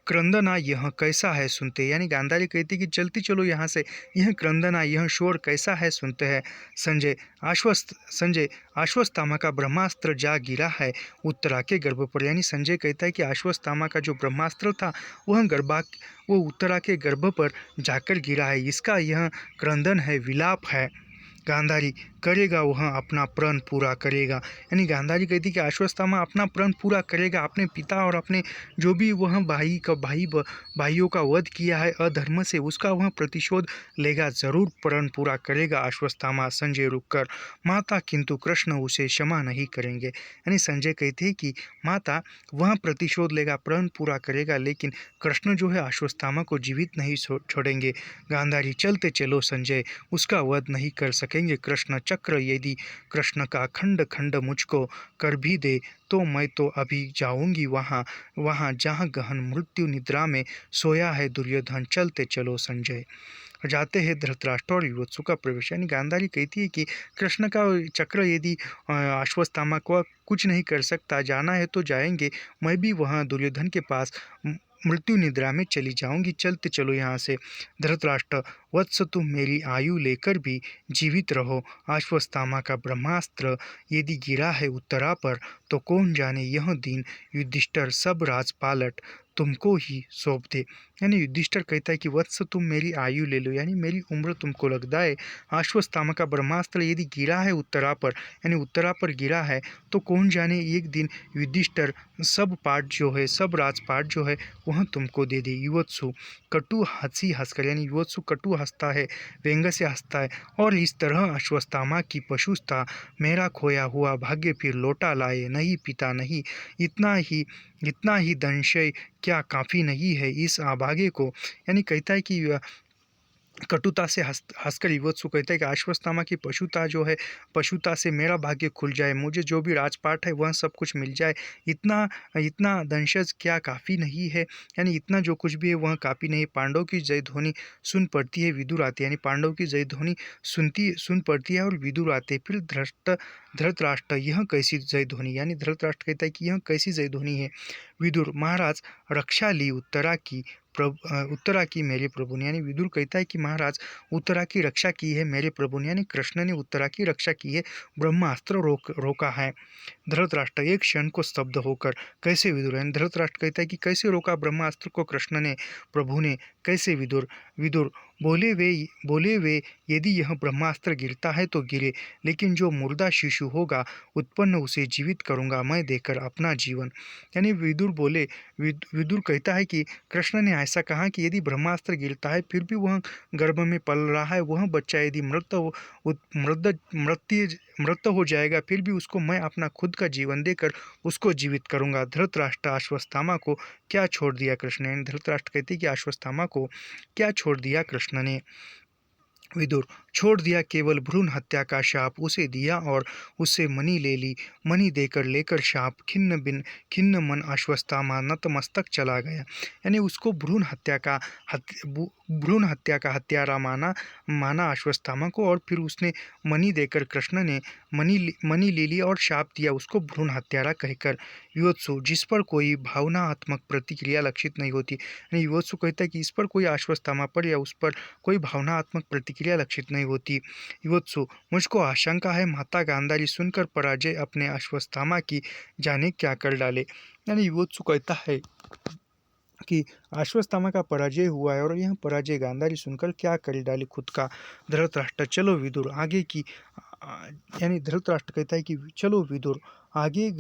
A: क्रंदना यह कैसा है सुनते। यानी गांधारी कहती कि चलती चलो यहाँ से, यह क्रंदना, यह शोर कैसा है सुनते हैं। संजय, अश्वत्थामा का ब्रह्मास्त्र जा गिरा है उत्तरा के गर्भ पर। यानी संजय कहता है कि अश्वत्थामा का जो ब्रह्मास्त्र था वो उत्तरा के गर्भ पर जाकर गिरा है, इसका यह क्रंदन है, विलाप है। गांधारी, करेगा वह अपना प्रण पूरा करेगा। यानी गांधारी कहती कि अश्वत्थामा अपना प्रण पूरा करेगा, अपने पिता और अपने जो भी वह भाइयों का वध किया है अधर्म से, उसका वह प्रतिशोध लेगा, जरूर प्रण पूरा करेगा अश्वत्थामा। संजय रुककर, माता, किंतु कृष्ण उसे क्षमा नहीं करेंगे। यानी संजय कहते हैं कि माता वह प्रतिशोध लेगा, प्रण पूरा करेगा, लेकिन कृष्ण जो है अश्वत्थामा को जीवित नहीं छोड़ेंगे। गांधारी, चलते चलो संजय, उसका वध नहीं कर सकेंगे कृष्ण। चक्र यदि कृष्ण का खंड खंड मुझको कर भी दे तो मैं तो अभी जाऊंगी वहाँ जहाँ गहन मृत्यु निद्रा में सोया है दुर्योधन। चलते चलो संजय। जाते हैं धृतराष्ट्र और युवत्सु का प्रवेश। यानी गांधारी कहती है कि कृष्ण का चक्र यदि अश्वत्थामा को कुछ नहीं कर सकता, जाना है तो जाएंगे, मैं भी वहाँ दुर्योधन के पास मृत्यु निद्रा में चली जाऊंगी, चलते चलो यहाँ से। धृतराष्ट्र, वत्स तुम मेरी आयु लेकर भी जीवित रहो। अश्वत्थामा का ब्रह्मास्त्र यदि गिरा है उत्तरा पर तो कौन जाने यह दिन युधिष्ठिर सब राजपालट तुमको ही सौंप दे। यानी युधिष्ठिर कहता है कि वत्स तुम मेरी आयु ले लो, यानी मेरी उम्र तुमको लगता है। अश्वत्थामा का ब्रह्मास्त्र यदि गिरा है उत्तरा पर, यानी उत्तरा पर गिरा है, तो कौन जाने एक दिन युधिष्ठिर सब पाठ जो है, सब राजपाट जो है वह तुमको दे दे। युवत्सु कटु हंसी हंसकर, यानी युवत्सु कटु हंसता है, व्यंग से हंसता है, और इस तरह अश्वत्थामा की पशुस्था मेरा खोया हुआ भाग्य फिर लौटा लाए। नहीं पिता नहीं, इतना ही दंशय क्या काफ़ी नहीं है इस अभागे को। यानी कहता है कि कटुता से हंसकर युवत्सु कहता है कि अश्वत्थामा की पशुता से मेरा भाग्य खुल जाए, मुझे जो भी राजपाट है वह सब कुछ मिल जाए, इतना दंशज क्या काफ़ी नहीं है। यानी इतना जो कुछ भी है वह काफ़ी नहीं। पांडव की जय ध्वनि सुन पड़ती है, विदुर आते, यानी पांडव की जय ध्वनि सुन पड़ती है और विदुर आते। फिर धृतराष्ट्र, यह कैसी जय ध्वनि। यानी धृतराष्ट्र कहता है कि यह कैसी जय ध्वनि है। विदुर, महाराज रक्षा ली उत्तरा की मेरे प्रभु ने। यानी विदुर कहता है कि महाराज उत्तरा की रक्षा की है मेरे प्रभु ने, यानी कृष्ण ने उत्तरा की रक्षा की है, ब्रह्मास्त्र रोका है। धृतराष्ट्र, एक क्षण को स्तब्ध होकर, कैसे विदुर। यानी धृतराष्ट्र कहता है कि कैसे रोका ब्रह्मास्त्र को कृष्ण ने, प्रभु ने, कैसे विदुर? विदुर बोले वे यदि यह ब्रह्मास्त्र गिरता है तो गिरे, लेकिन जो मुर्दा शिशु होगा उत्पन्न उसे जीवित करूंगा मैं देकर अपना जीवन। यानी विदुर बोले, विदुर कहता है कि कृष्ण ने ऐसा कहा कि यदि ब्रह्मास्त्र गिरता है फिर भी वह गर्भ में पल रहा है, वह बच्चा यदि मृत हो जाएगा फिर भी उसको मैं अपना खुद का जीवन देकर उसको जीवित करूंगा। धृतराष्ट्र अश्वत्थामा को क्या छोड़ दिया कृष्ण ने? धृतराष्ट्र कहते कि अश्वत्थामा को क्या छोड़ दिया कृष्ण ने? विदुर, छोड़ दिया केवल भ्रूण हत्या का शाप उसे दिया और उससे मणि ले ली। मणि देकर लेकर शाप खिन्न मन अश्वत्थामा नतमस्तक चला गया। यानी उसको भ्रूण हत्या का हत्यारा माना अश्वत्थामा को, और फिर उसने मणि देकर कृष्ण ने मणि ले ली और शाप दिया उसको भ्रूण हत्यारा कहकर। युवत्सु, जिस पर कोई भावनात्मक प्रतिक्रिया लक्षित नहीं होती। यानी युवत्सु कहता है कि इस पर कोई अश्वत्थामा पर या उस पर कोई भावनात्मक प्रतिक्रिया लक्षित नहीं होती। युवत्सु, मुझको आशंका है माता गांधारी सुनकर पराजय अपने अश्वत्थामा की जाने क्या कर डाले। यानी युवत्सु कहता है कि अश्वत्थामा का पराजय हुआ है और यह पराजय गांधारी सुनकर क्या कर डाले खुद का। धृतराष्ट्र, चलो विदुर आगे की यानी धृतराष्ट्र कहता है कि चलो विदुर आगे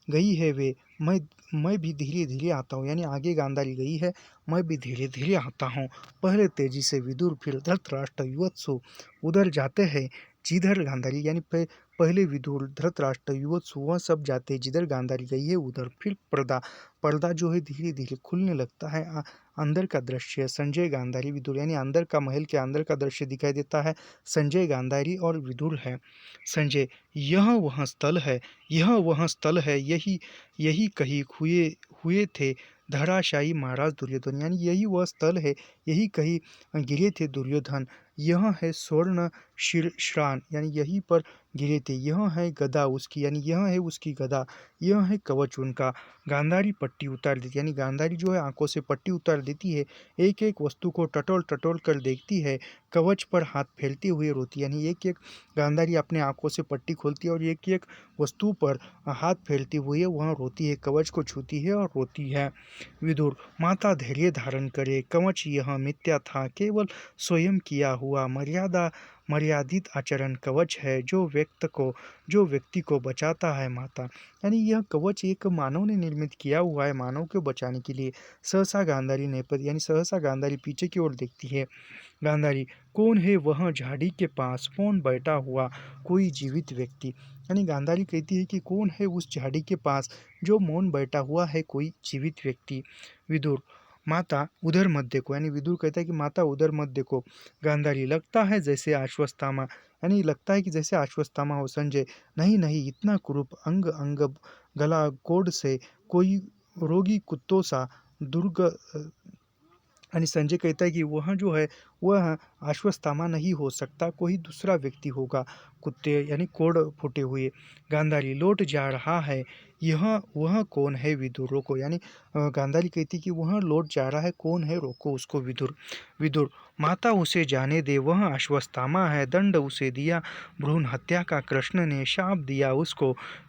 A: गई है वे, मैं भी धीरे धीरे आता हूँ। यानी आगे गांधारी गई है, मैं भी धीरे धीरे आता हूँ। पहले तेजी से विदुर फिर धृतराष्ट्र युवत्सु उधर जाते हैं जिधर गांधारी, यानी पहले विदुर धृतराष्ट्र युवत्सु वह सब जाते हैं जिधर गांधारी गई है उधर। फिर पर्दा जो है धीरे धीरे खुलने लगता है। अंदर का दृश्य संजय गांधारी विदुर, यानी अंदर का महल के अंदर का दृश्य दिखाई देता है। संजय गांधारी और विदुर है। संजय, यह वह स्थल है, यही कहीं हुए थे धराशायी महाराज दुर्योधन। यानी यही वह स्थल है, यही कहीं गिरे थे दुर्योधन। यह है स्वर्ण श्रान, यानी यहीं पर गिरे थे। यह है गदा उसकी, यानी यह है उसकी गदा। यह है कवच उनका। गांधारी पट्टी उतार देती, यानी गांधारी जो है आंखों से पट्टी उतार देती है, एक एक वस्तु को टटोल टटोल कर देखती है, कवच पर हाथ फैलते हुए रोती। यानी एक एक गांधारी अपने आंखों से पट्टी खोलती है और एक एक वस्तु पर हाथ फैलते हुए वह रोती है, कवच को छूती है और रोती है। विदुर, माता धैर्य धारण करे, कवच यह मिथ्या था, केवल स्वयं किया हुआ मर्यादित आचरण कवच है जो व्यक्ति को बचाता है माता। यानी यह कवच एक मानव ने निर्मित किया हुआ है मानव को बचाने के लिए। सहसा गांधारी पीछे की ओर देखती है। गांधारी, कौन है वह झाड़ी के पास कौन बैठा हुआ कोई जीवित व्यक्ति? यानी गांधारी कहती है कि कौन है उस झाड़ी के पास जो मौन बैठा हुआ है कोई जीवित व्यक्ति। विदुर, माता उधर मत देखो। यानी विदुर कहता है कि माता उधर मत देखो। गांधारी, लगता है जैसे अश्वत्थामा, यानी लगता है कि जैसे अश्वत्थामा हो। संजय, नहीं नहीं, इतना कुरूप अंग अंग गला कोड से कोई रोगी कुत्तों सा दुर्ग। यानी संजय कहता है कि वह जो है वह अश्वत्थामा नहीं हो सकता, कोई दूसरा व्यक्ति होगा, कुत्ते यानी कोड़ फूटे हुए। गांधारी, लौट जा रहा है, यह वह कौन है विदुर? रोको। यानी गांधारी कहती कि वह लौट जा रहा है, कौन है, रोको उसको। विदुर, माता उसे जाने दे, वह अश्वत्थामा है, दंड उसे दिया भ्रूण हत्या का कृष्ण ने, शाप दिया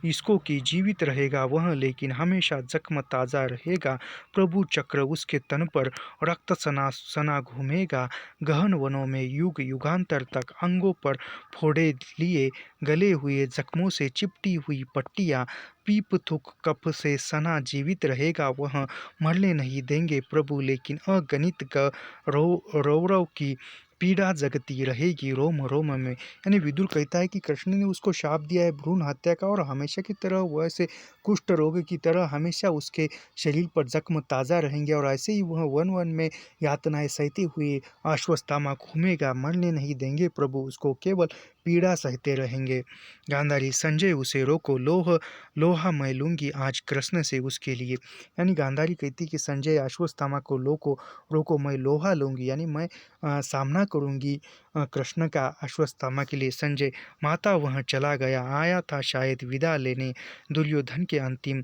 A: इसको कि जीवित रहेगा वह लेकिन हमेशा जख्म ताज़ा रहेगा। प्रभु चक्र उसके तन पर रक्त सना सना घूमेगा, गहन वनों में युग युगांतर तक अंगों पर फोड़े लिए गले हुए जख्मों से चिपटी हुई पट्टियां, पीप थुक कफ से सना जीवित रहेगा वह, मरने नहीं देंगे प्रभु लेकिन अगणित रौरव की पीड़ा जगती रहेगी रोम रोम में। यानी विदुर कहता है कि कृष्ण ने उसको शाप दिया है भ्रूण हत्या का, और हमेशा की तरह वैसे कुष्ठ रोग की तरह हमेशा उसके शरीर पर जख्म ताज़ा रहेंगे, और ऐसे ही वह वन वन में यातनाएं सहते हुए अश्वत्थामा घूमेगा, मरने नहीं देंगे प्रभु उसको, केवल पीड़ा सहते रहेंगे। गांधारी, संजय उसे रोको, लोहा मैं लूंगी आज कृष्ण से उसके लिए। यानी गांधारी कहती कि संजय अश्वत्थामा को रोको, मैं लोहा लूंगी, यानी मैं सामना करूंगी कृष्ण का अश्वत्थामा के लिए। संजय, माता वह चला गया, आया था शायद विदा लेने दुर्योधन के अंतिम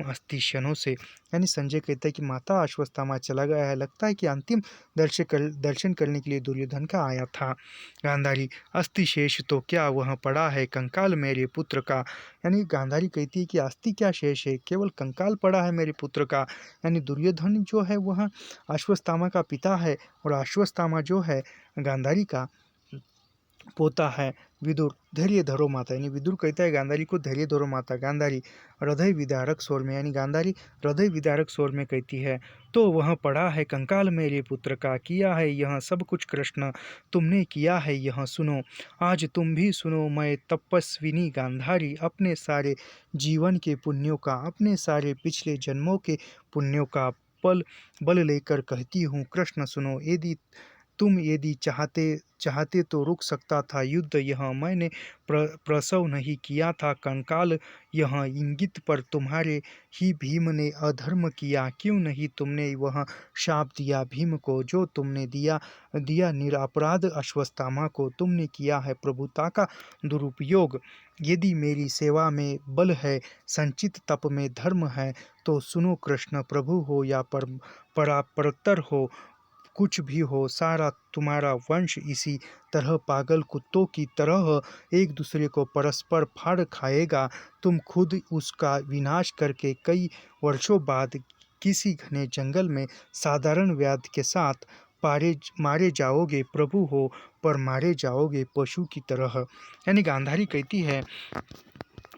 A: अस्थि क्षणों से। यानी संजय कहता है कि माता अश्वत्थामा चला गया है, लगता है कि अंतिम दर्शन करने के लिए दुर्योधन का आया था। गांधारी, अस्थि शेष तो क्या वह पड़ा है कंकाल मेरे पुत्र का। यानी गांधारी कहती है कि अस्थि क्या शेष है, केवल कंकाल पड़ा है मेरे पुत्र का। यानी दुर्योधन जो है वह अश्वत्थामा का पिता है और अश्वत्थामा जो है गांधारी का पोता है। विदुर धैर्य धरो माता, यानी विदुर कहता है गांधारी को धैर्य धरो माता। गांधारी हृदय विदारक स्वर में, यानी गांधारी हृदय विदारक स्वर में कहती है, तो वह पड़ा है कंकाल मेरे पुत्र का, किया है यह सब कुछ कृष्ण तुमने किया है यह सुनो। आज तुम भी सुनो, मैं तपस्विनी गांधारी अपने सारे जीवन के पुण्यों का, अपने सारे पिछले जन्मों के पुण्यों का बल बल लेकर कहती हूँ कृष्ण सुनो। यदि चाहते चाहते तो रुक सकता था युद्ध यह, मैंने प्रसव नहीं किया था कंकाल यह, इंगित पर तुम्हारे ही भीम ने अधर्म किया, क्यों नहीं तुमने वह शाप दिया भीम को जो तुमने दिया दिया निरपराध अश्वत्थामा को। तुमने किया है प्रभुता का दुरुपयोग। यदि मेरी सेवा में बल है, संचित तप में धर्म है, तो सुनो कृष्ण। प्रभु हो या परापरतर हो, कुछ भी हो, सारा तुम्हारा वंश इसी तरह पागल कुत्तों की तरह एक दूसरे को परस्पर फाड़ खाएगा। तुम खुद उसका विनाश करके कई वर्षों बाद किसी घने जंगल में साधारण व्याध के साथ मारे जाओगे। प्रभु हो पर मारे जाओगे पशु की तरह। यानी गांधारी कहती है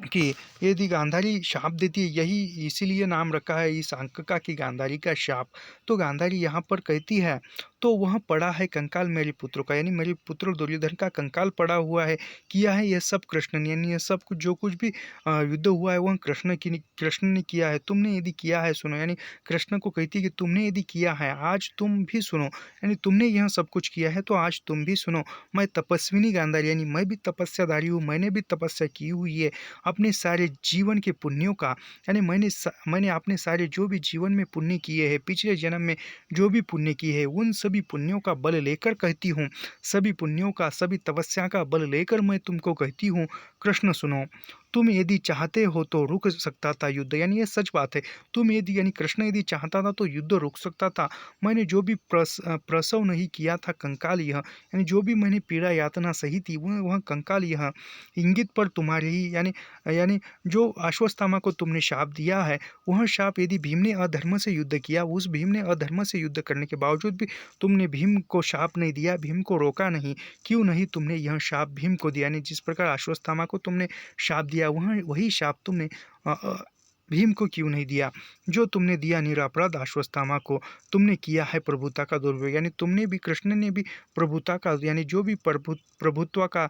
A: कि यदि गांधारी शाप देती है, यही इसीलिए नाम रखा है इस अंक का कि गांधारी का शाप। तो गांधारी यहाँ पर कहती है, तो वह पड़ा है कंकाल मेरे पुत्र का, यानी मेरे पुत्र दुर्योधन का कंकाल पड़ा हुआ है। किया है यह सब कृष्ण ने, यानी यह सब कुछ जो कुछ भी युद्ध हुआ है वह कृष्ण ने किया है। तुमने यदि किया है सुनो, यानी कृष्ण को कहती है कि तुमने यदि किया है आज तुम भी सुनो, यानी तुमने यह सब कुछ किया है तो आज तुम भी सुनो। मैं तपस्विनी गांधारी, यानी मैं भी तपस्याधारी हूँ, मैंने भी तपस्या की हुई है अपने सारे जीवन के पुण्यों का, यानी मैंने अपने सारे जो भी जीवन में पुण्य किए हैं, पिछले जन्म में जो भी पुण्य किए हैं, उन सभी पुण्यों का बल लेकर कहती हूँ, सभी पुण्यों का, सभी तपस्या का बल लेकर मैं तुमको कहती हूँ कृष्ण सुनो। तुम यदि चाहते हो तो रुक सकता था युद्ध, यानी ये सच बात है। तुम यदि, यानी कृष्ण यदि चाहता था तो युद्ध रुक सकता था। मैंने जो भी प्रसव नहीं किया था कंकाल यह, यानी जो भी मैंने पीड़ा यातना सही थी वह कंकाल यह, इंगित पर तुम्हारे ही, यानी यानी जो अश्वत्थामा को तुमने शाप दिया है वह शाप यदि भीम ने अधर्म से युद्ध किया, उस भीम ने अधर्म से युद्ध करने के बावजूद भी तुमने भीम को शाप नहीं दिया, भीम को रोका नहीं, क्यों नहीं तुमने यह शाप भीम को दिया। यानी जिस प्रकार अश्वत्थामा को तुमने शाप दिया वही शाप तुमने भीम को क्यों नहीं दिया, जो तुमने दिया निरपराध अश्वत्थामा को। तुमने किया है प्रभुता का दुर्व्यय, यानी तुमने भी, कृष्ण ने भी प्रभुता का, यानी जो भी प्रभुत्व का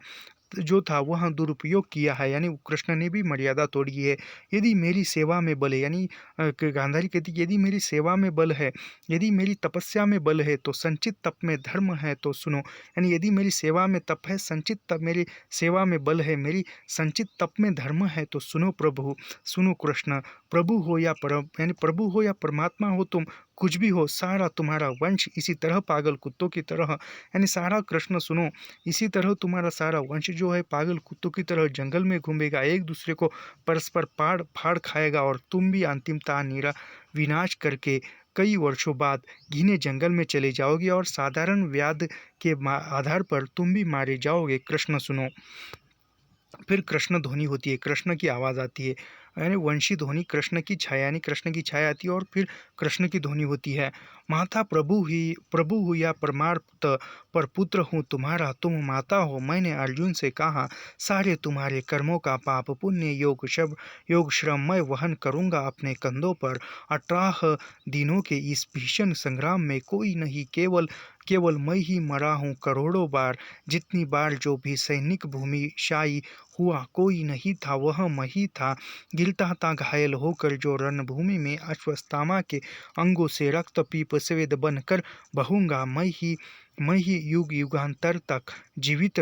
A: जो था वह दुरुपयोग किया है, यानी कृष्ण ने भी मर्यादा तोड़ी है। यदि मेरी सेवा में बल है, यानी गांधारी कहती यदि मेरी सेवा में बल है, यदि मेरी तपस्या में बल है, तो संचित तप में धर्म है तो सुनो। यानी यदि मेरी सेवा में तप है, संचित तप, मेरी सेवा में बल है, मेरी संचित तप में धर्म है तो सुनो प्रभु, सुनो कृष्ण। प्रभु हो या यानी प्रभु हो या परमात्मा हो, तुम कुछ भी हो, सारा तुम्हारा वंश इसी तरह पागल कुत्तों की तरह, यानी सारा कृष्ण सुनो, इसी तरह तुम्हारा सारा वंश जो है पागल कुत्तों की तरह जंगल में घूमेगा, एक दूसरे को परस्पर फाड़ खाएगा, और तुम भी अंतिमतः विनाश करके कई वर्षों बाद घने जंगल में चले जाओगे और साधारण व्याध के आधार पर तुम भी मारे जाओगे। कृष्ण सुनो। फिर कृष्ण ध्वनि होती है, कृष्ण की आवाज़ आती है, यानी वंशी ध्वनि, कृष्ण की छाया, यानी कृष्ण की छाया आती है और फिर कृष्ण की ध्वनि होती है। माता प्रभु हूँ या परमार्थ, पर पुत्र हूँ तुम्हारा, तुम माता हो। मैंने अर्जुन से कहा, सारे तुम्हारे कर्मों का पाप पुण्य योग श्रम मैं वहन करूँगा अपने कंधों पर। 18 दिनों के इस भीषण संग्राम में कोई नहीं, केवल मैं ही मरा हूँ करोड़ों बार। जितनी बार जो भी सैनिक भूमिशाई हुआ कोई नहीं था, वह मैं ही था। गिरता था घायल होकर जो रणभूमि में, अश्वत्थामा के अंगों से रक्त पीप स्वेद बनकर बहूंगा। मैं ही युग युगांतर तक जीवित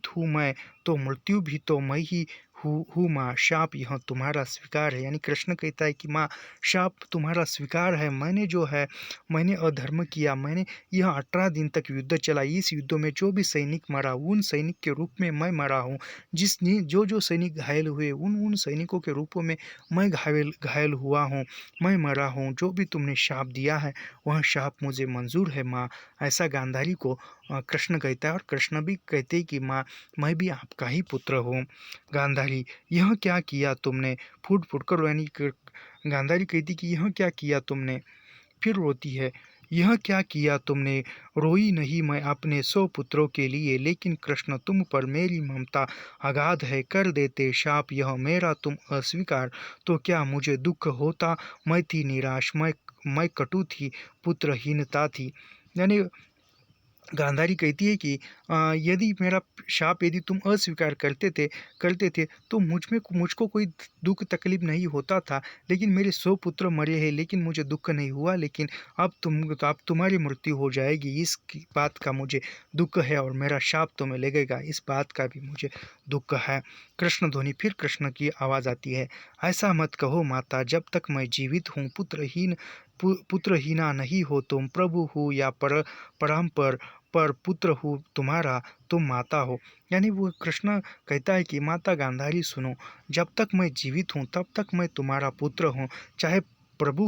A: हूँ मैं, तो मृत्यु भी तो मैं ही हूँ माँ। शाप यह तुम्हारा स्वीकार है, यानी कृष्ण कहता है कि माँ शाप तुम्हारा स्वीकार है। मैंने अधर्म किया, मैंने यह 18 दिन तक युद्ध चला, इस युद्ध में जो भी सैनिक मरा उन सैनिक के रूप में मैं मरा हूँ। जो सैनिक घायल हुए उन सैनिकों के रूपों में मैं घायल हुआ हूँ, मैं मरा हूँ। जो भी तुमने शाप दिया है वह शाप मुझे मंजूर है माँ। ऐसा गांधारी को कृष्ण कहता है, और कृष्ण भी कहते हैं कि माँ, मैं भी आपका ही पुत्र हूँ। गांधारी, यह क्या किया तुमने? फूट फूट कर यानी गांधारी कहती कि यह क्या किया तुमने? फिर रोती है, यह क्या किया तुमने? रोई नहीं मैं अपने 100 पुत्रों के लिए, लेकिन कृष्ण तुम पर मेरी ममता अगाध है, कर देते शाप यह मेरा तुम अस्वीकार, तो क्या मुझे दुख होता? मैं थी निराश, मैं कटु थी, पुत्रहीनता थी। यानी गांधारी कहती है कि यदि मेरा शाप यदि तुम अस्वीकार करते थे तो मुझको कोई दुख तकलीफ नहीं होता था, लेकिन मेरे 100 पुत्र मरे हैं लेकिन मुझे दुख नहीं हुआ, लेकिन अब तुम्हारी मृत्यु हो जाएगी, इस बात का मुझे दुख है, और मेरा शाप तुम्हें लगेगा, इस बात का भी मुझे दुख है। कृष्ण ध्वनि, फिर कृष्ण की आवाज़ आती है, ऐसा मत कहो माता, जब तक मैं जीवित हूँ पुत्रहीना नहीं हो तुम, प्रभु हो या परम्पर पर पुत्र हूँ तुम्हारा, तुम माता हो। यानी वो कृष्ण कहता है कि माता गांधारी सुनो, जब तक मैं जीवित हूँ तब तक मैं तुम्हारा पुत्र हूँ, चाहे प्रभु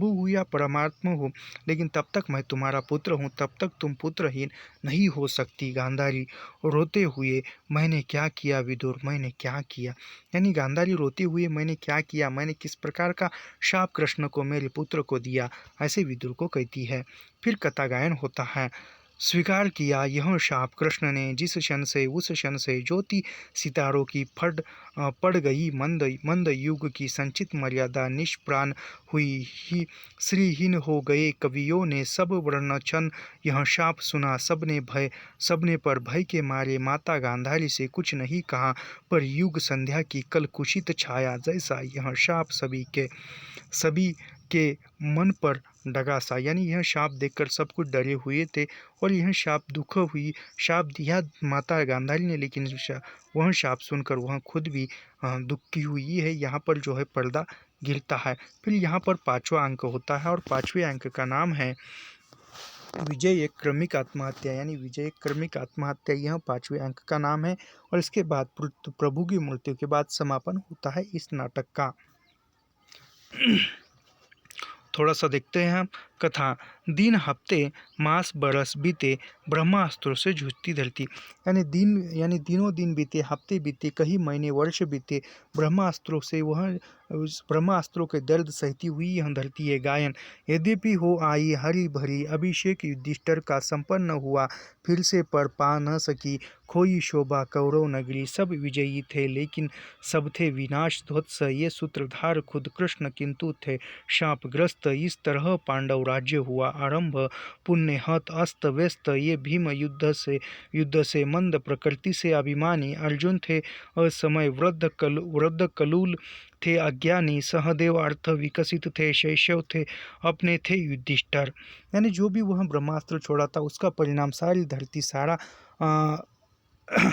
A: हो या परमात्मा हो, लेकिन तब तक मैं तुम्हारा पुत्र हूँ, तब तक तुम पुत्रहीन नहीं हो सकती। गांधारी रोते हुए, मैंने क्या किया विदुर, मैंने क्या किया? यानी गांधारी रोते हुए, मैंने क्या किया, मैंने किस प्रकार का शाप कृष्ण को, मेरे पुत्र को दिया, ऐसे विदुर को कहती है। फिर कथा गायन होता है। स्वीकार किया यह शाप कृष्ण ने, जिस क्षण से उस क्षण से ज्योति सितारों की पड़ गई, मंद मंद युग की संचित मर्यादा निष्प्राण हुई, ही श्रीहीन हो गए कवियों ने सब वर्णचन, यह शाप सुना सबने पर भय के मारे, माता गांधारी से कुछ नहीं कहा, पर युग संध्या की कल कुशित छाया जैसा यह शाप सभी के मन पर डगा सा। यानी यह शाप देखकर सब कुछ डरे हुए थे, और यह शाप दिया माता गांधारी ने, लेकिन वह शाप सुनकर वह खुद भी दुखी हुई है। यहाँ पर जो है पर्दा गिरता है। फिर यहाँ पर 5वां अंक होता है, और 5वें अंक का नाम है विजय एक क्रमिक आत्महत्या। यानी विजय एक क्रमिक आत्महत्या, यह 5वें अंक का नाम है। और इसके बाद प्रभु की मृत्यु के बाद समापन होता है इस नाटक का। थोड़ा सा देखते हैं हम कथा। दिन हफ्ते मास बरस बीते, ब्रह्मास्त्रों से जूझती धरती। यानी दिनों दिन बीते, हफ्ते बीते, कई महीने वर्ष बीते, ब्रह्मास्त्रों के दर्द सहती हुई यह धरती है। गायन, यद्यपि हो आई हरी भरी, अभिषेक युधिष्ठिर का संपन्न हुआ, फिर से पर पा न सकी, खोई शोभा कौरव नगरी, सब विजयी थे लेकिन सब थे विनाश ध्वत्स, ये सूत्रधार खुद कृष्ण किंतु थे शापग्रस्त, इस तरह पांडव राज्य हुआ आरंभ, पुण्य हत अस्त व्यस्त, ये भीम युद्ध से मंद प्रकृति से अभिमानी, अर्जुन थे असमय वृद्ध कलूल थे अज्ञानी, सहदेव अर्थ विकसित थे, शैशव थे अपने थे युधिष्ठिर। यानी जो भी वह ब्रह्मास्त्र छोड़ा था उसका परिणाम सारी धरती, सारा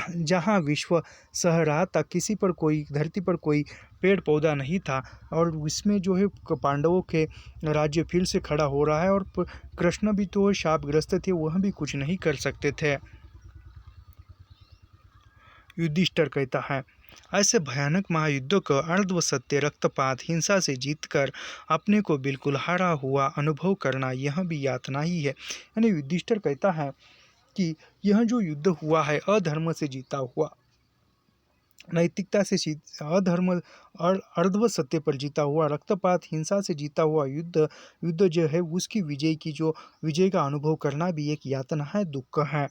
A: जहाँ विश्व सह रहा था, धरती पर कोई पेड़ पौधा नहीं था, और इसमें जो है पांडवों के राज्य फिर से खड़ा हो रहा है, और कृष्ण भी तो शापग्रस्त थे, वह भी कुछ नहीं कर सकते थे। युधिष्ठिर कहता है, ऐसे भयानक महायुद्ध को अर्धव सत्य, रक्तपात, हिंसा से जीतकर अपने को बिल्कुल हारा हुआ अनुभव करना, यह भी यातना ही है। यानी युधिष्ठिर कहता है कि यह जो युद्ध हुआ है अधर्म से जीता हुआ, नैतिकता से अधर्म अर्धव सत्य पर जीता हुआ, रक्तपात हिंसा से जीता हुआ युद्ध जो है उसकी विजय का अनुभव करना भी एक यातना है, दुख है।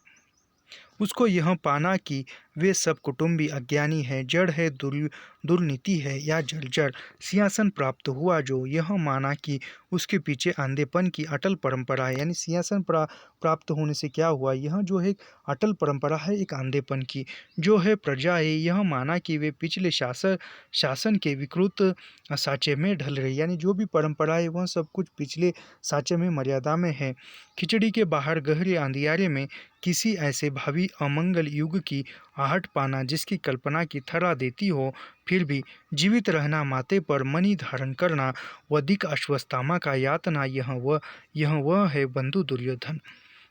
A: उसको यह पाना कि वे सब कुटुंबी अज्ञानी हैं, जड़ है, दुर्नीति है या जर्जर, सिंहासन प्राप्त हुआ जो, यह माना कि उसके पीछे अंधेपन की अटल परंपरा है। यानी सिंहासन प्राप्त होने से क्या हुआ, यह जो है अटल परंपरा है एक अंधेपन की, जो है प्रजा है, यह माना कि वे पिछले शासन के विकृत साँचे में ढल रही। यानी जो भी परंपरा है वह सब कुछ पिछले साँचे में, मर्यादा में है। खिचड़ी के बाहर गहरे अंधियारे में किसी ऐसे भावी अमंगल युग की आहट पाना जिसकी कल्पना की थरा देती हो, फिर भी जीवित रहना, माथे पर मणि धारण करना, वधिक अश्वत्थामा का यातना, यह वह है बंधु दुर्योधन।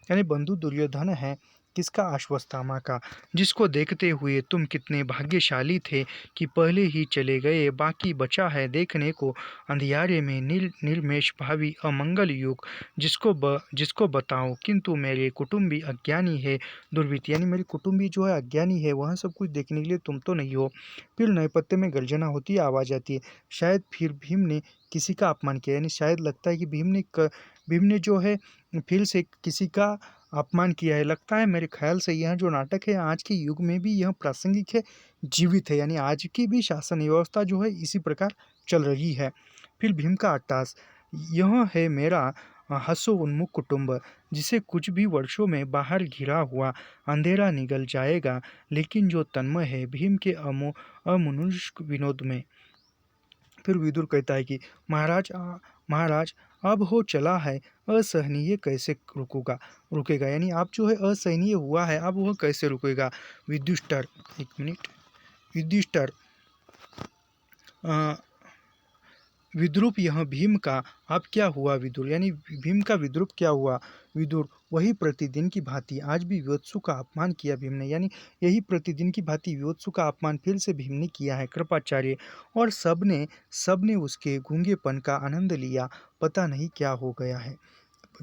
A: यानी बंधु दुर्योधन है किसका? अश्वत्थामा का, जिसको देखते हुए तुम कितने भाग्यशाली थे कि पहले ही चले गए, बाकी बचा है देखने को अंधियारे में निर्मेश भावी अमंगल युग, जिसको बताओ किंतु मेरे कुटुंबी अज्ञानी है दुर्वृत्त, यानी मेरे कुटुंबी जो है अज्ञानी है, वह सब कुछ देखने के लिए तुम तो नहीं हो। फिर नैपथ्य में गर्जना होती है, आवाज़ आती है, शायद फिर भीम ने किसी का अपमान किया, यानी शायद लगता है कि भीम ने जो है फिर से किसी का अपमान किया है। लगता है मेरे ख्याल से यह जो नाटक है आज के युग में भी यह प्रासंगिक है, जीवित है, यानी आज की भी शासन व्यवस्था जो है इसी प्रकार चल रही है। फिर भीम का अट्टहास, यह है मेरा हंसो उन्मुख कुटुंब, जिसे कुछ भी वर्षों में बाहर घिरा हुआ अंधेरा निगल जाएगा, लेकिन जो तन्मय है भीम के अमनुष्य विनोद में। फिर विदुर कहता है कि महाराज अब हो चला है, असहनीय कैसे रुकेगा, यानी आप जो है असहनीय हुआ है, अब वह कैसे रुकेगा। युधिष्ठिर, एक मिनट, युधिष्ठिर विद्रूप, यह भीम का अब क्या हुआ विदुर, यानी भीम का विद्रूप क्या हुआ। विदुर, वही प्रतिदिन की भांति आज भी विवत्सु का अपमान किया भीम ने, यानी यही प्रतिदिन की भांति विवत्सु का अपमान फिर से भीम ने किया है कृपाचार्य, और सबने उसके गूंगेपन का आनंद लिया, पता नहीं क्या हो गया है।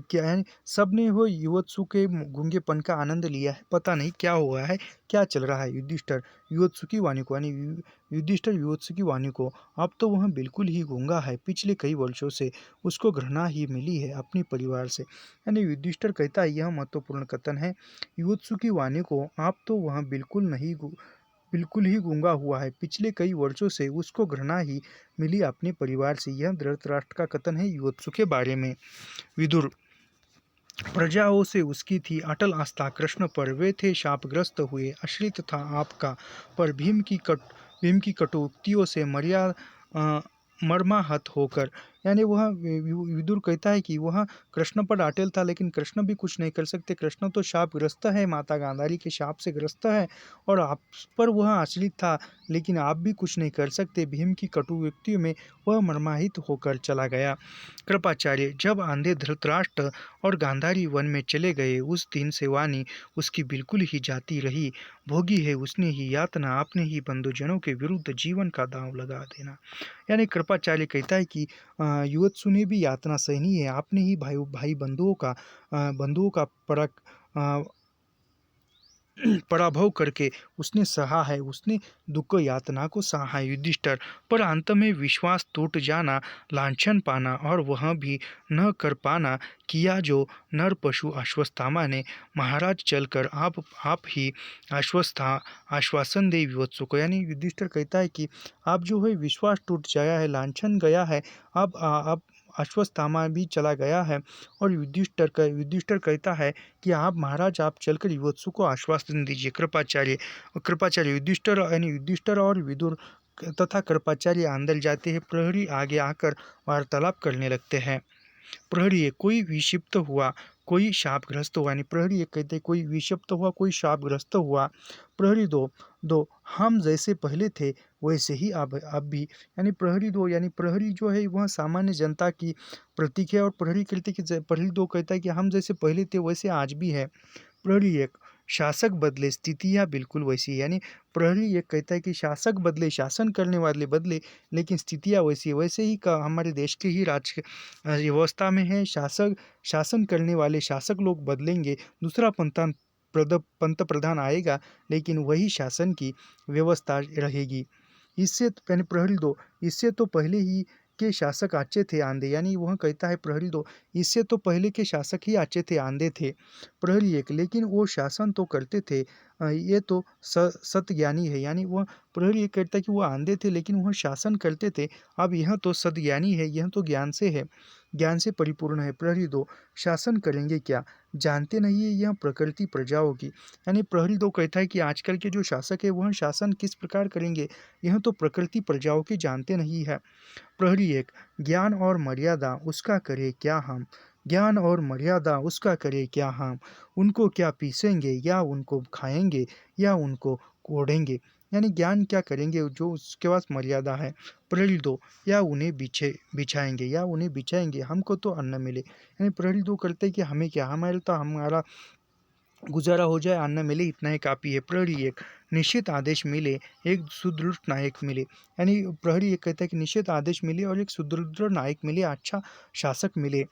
A: क्या है, सबने वो युवत्सु के गूंगेपन का आनंद लिया है, पता नहीं क्या हुआ है, क्या चल रहा है। युधिष्ठिर युवत्सु की वाणी को, यानी युधिष्ठिर युवत्सु की वाणी को, अब तो वह बिल्कुल ही गूंगा है, पिछले कई वर्षों से उसको घृणा ही मिली है अपने परिवार से, यानी युधिष्ठिर कहता है यह महत्वपूर्ण कथन है। युवत्सु की वाणी को, आप तो वह बिल्कुल ही गूंगा हुआ है, पिछले कई वर्षों से उसको घृणा ही मिली अपने परिवार से, यह धृतराष्ट्र का कथन है युवत्सु के बारे में। विदुर, प्रजाओं से उसकी थी अटल आस्था कृष्ण पर, वे थे शापग्रस्त हुए, आश्रित था आपका, पर भीम की कटुक्तियों से मर्माहत होकर, यानी वह विदुर कहता है कि वह कृष्ण पर अटल था, लेकिन कृष्ण भी कुछ नहीं कर सकते, कृष्ण तो शापग्रस्त है, माता गांधारी के शाप से ग्रस्त है, और आप पर वह आश्रित था, लेकिन आप भी कुछ नहीं कर सकते। भीम की कटुक्तियों में वह मर्माहित होकर चला गया। कृपाचार्य, जब आंधे धृतराष्ट्र और गांधारी वन में चले गए, उस दिन से वाणी उसकी बिल्कुल ही जाती रही, भोगी है उसने ही यातना, अपने ही बंधुजनों के विरुद्ध जीवन का दांव लगा देना, यानी कृपाचार्य कहता है कि युवत्सु ने भी यातना सहनी है, आपने ही भाई बंधुओं का पराभव करके उसने सहा है, उसने दुख यातना को सहा है। युधिष्ठिर, पर अंत में विश्वास टूट जाना, लांछन पाना और वह भी न कर पाना किया जो नर पशु अश्वत्थामा ने। महाराज चलकर आप ही आश्वासन दे विवत्सु को, यानी युधिष्ठिर कहता है कि आप जो है विश्वास टूट जाया है, लांछन गया है, अब अश्वत्थामा भी चला गया है, और युधिष्ठिर कहता है कि आप महाराज आप चलकर युवत्सु को आश्वासन दीजिए। कृपाचार्य युधिष्ठिर और विदुर तथा कृपाचार्य अंदर जाते हैं, प्रहरी आगे आकर वार्तालाप करने लगते हैं। प्रहरी एक, कोई विक्षिप्त हुआ, कोई शापग्रस्त हुआ, यानी प्रहरी एक कहते हैं कोई विक्षिप्त हुआ, कोई शापग्रस्त हुआ। प्रहरी दो, हम जैसे पहले थे वैसे ही अब भी, यानी प्रहरी दो, यानी प्रहरी जो है वह सामान्य जनता की प्रतीक है, और प्रहरी कहते कि प्रहरी दो कहता है कि हम जैसे पहले थे वैसे आज भी है। प्रहरी एक, शासक बदले स्थितियाँ बिल्कुल वैसी है, यानी प्रहरी एक कहता है कि शासक बदले, शासन करने वाले बदले, लेकिन स्थितियाँ वैसी वैसे ही का हमारे देश के ही व्यवस्था में है। शासन करने वाले शासक लोग बदलेंगे, दूसरा पंत प्रधान आएगा, लेकिन वही शासन की व्यवस्था रहेगी। इससे यानी प्रहरी दो, इससे तो पहले ही के शासक अच्छे थे आंधे, यानी वह कहता है प्रहरी दो, इससे तो पहले के शासक ही अच्छे थे आंधे थे। प्रहरी एक, लेकिन वो शासन तो करते थे, ये तो सतज्ञानी है, यानी वह प्रहरी एक कहता है कि वह आंधे थे लेकिन वह शासन करते थे, अब यह तो सतज्ञानी है, यह तो ज्ञान से परिपूर्ण है। प्रहरी दो, शासन करेंगे क्या, जानते नहीं है यह प्रकृति प्रजाओं की, यानी प्रहरी दो कहता है कि आजकल के जो शासक है वह शासन किस प्रकार करेंगे, यह तो प्रकृति प्रजाओं की जानते नहीं है। प्रहरी एक, ज्ञान और मर्यादा उसका करे क्या हम, ज्ञान और मर्यादा उसका करे क्या हम, उनको क्या पीसेंगे या उनको खाएंगे या उनको कोड़ेंगे, यानी ज्ञान क्या करेंगे जो उसके पास मर्यादा है। प्रहरी दो, या उन्हें बिछाएंगे, हमको तो अन्न मिले, यानी प्रहरी दो करते कि हमें क्या, हमारे तो हमारा गुजारा हो जाए, अन्न मिले इतना ही काफ़ी है। प्रहरी एक, निश्चित आदेश मिले, एक सुदृढ़ नायक मिले। यानी प्रहरी एक कहता है कि निश्चित आदेश मिले और एक सुदृढ़ नायक मिले, अच्छा शासक मिले।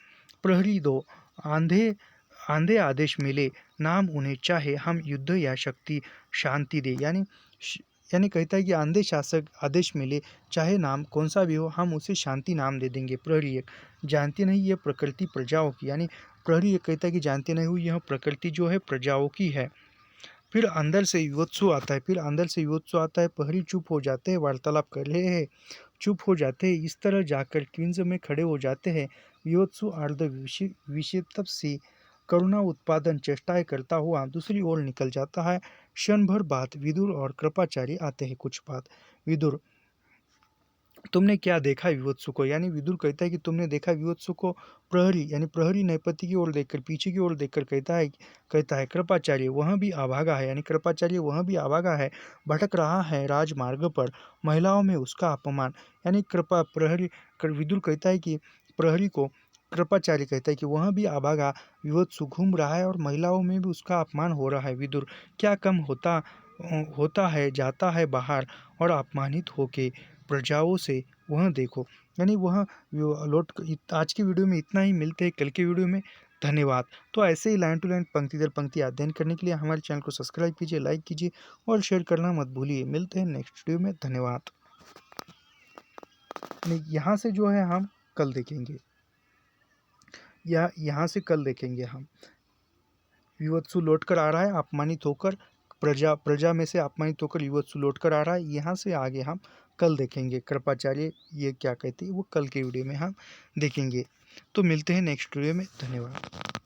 A: प्रहरी दो, आंधे आंधे आदेश मिले, नाम उन्हें चाहे हम युद्ध या शक्ति शांति दे। यानी कहता है कि आंधे शासक आदेश मिले, चाहे नाम कौन सा भी हो, हम उसे शांति नाम दे देंगे। प्रहरी एक, जानती नहीं ये प्रकृति प्रजाओं की। यानी प्रहरी ये कहता है कि जानते नहीं हुई यह प्रकृति जो है प्रजाओं की है। फिर अंदर से युवत्सु आता है, प्रहरी चुप हो जाते हैं, वार्तालाप कर रहे हैं, चुप हो जाते हैं, इस तरह जाकर क्विंज में खड़े हो जाते हैं। युवत्सु अर्ध विषिप्त सी करुणा उत्पादन चेष्टाएं करता हुआ दूसरी ओर निकल जाता है। क्षण भर बाद विदुर और कृपाचार्य आते हैं। कुछ बात, विदुर, तुमने क्या देखा विवत्सु को? यानी विदुर कहता है कि तुमने देखा विवत्सु को? प्रहरी यानी प्रहरी नैपति की ओर देखकर, पीछे की ओर देखकर कहता है कृपाचार्य वह भी अभागा है। यानी कृपाचार्य वह भी अभागा है, भटक रहा है राजमार्ग पर, महिलाओं में उसका अपमान। यानी विदुर कहता है कि प्रहरी को कृपाचार्य कहता है कि वह भी अभागा विवत्सु घूम रहा है और महिलाओं में भी उसका अपमान हो रहा है। विदुर, क्या कम होता है, जाता है बाहर और अपमानित होके प्रजाओं से वह देखो। यानी वह आज की वीडियो में इतना ही, मिलते हैं कल के वीडियो में। धन्यवाद। तो ऐसे ही लाइन टू लाइन पंक्ति दर पंक्ति अध्ययन करने के लिए हमारे चैनल को सब्सक्राइब कीजिए, लाइक कीजिए और शेयर करना मत भूलिए। मिलते हैं नेक्स्ट वीडियो में। धन्यवाद। यहाँ से जो है हम कल देखेंगे, यहाँ से कल देखेंगे हम, विवत्सु लौट कर आ रहा है अपमानित होकर, प्रजा में से अपमानित होकर विवत्सु लौट कर आ रहा है। यहाँ से आगे हम कल देखेंगे कृपाचार्य ये क्या कहती है, वो कल के वीडियो में हम देखेंगे। तो मिलते हैं नेक्स्ट वीडियो में। धन्यवाद।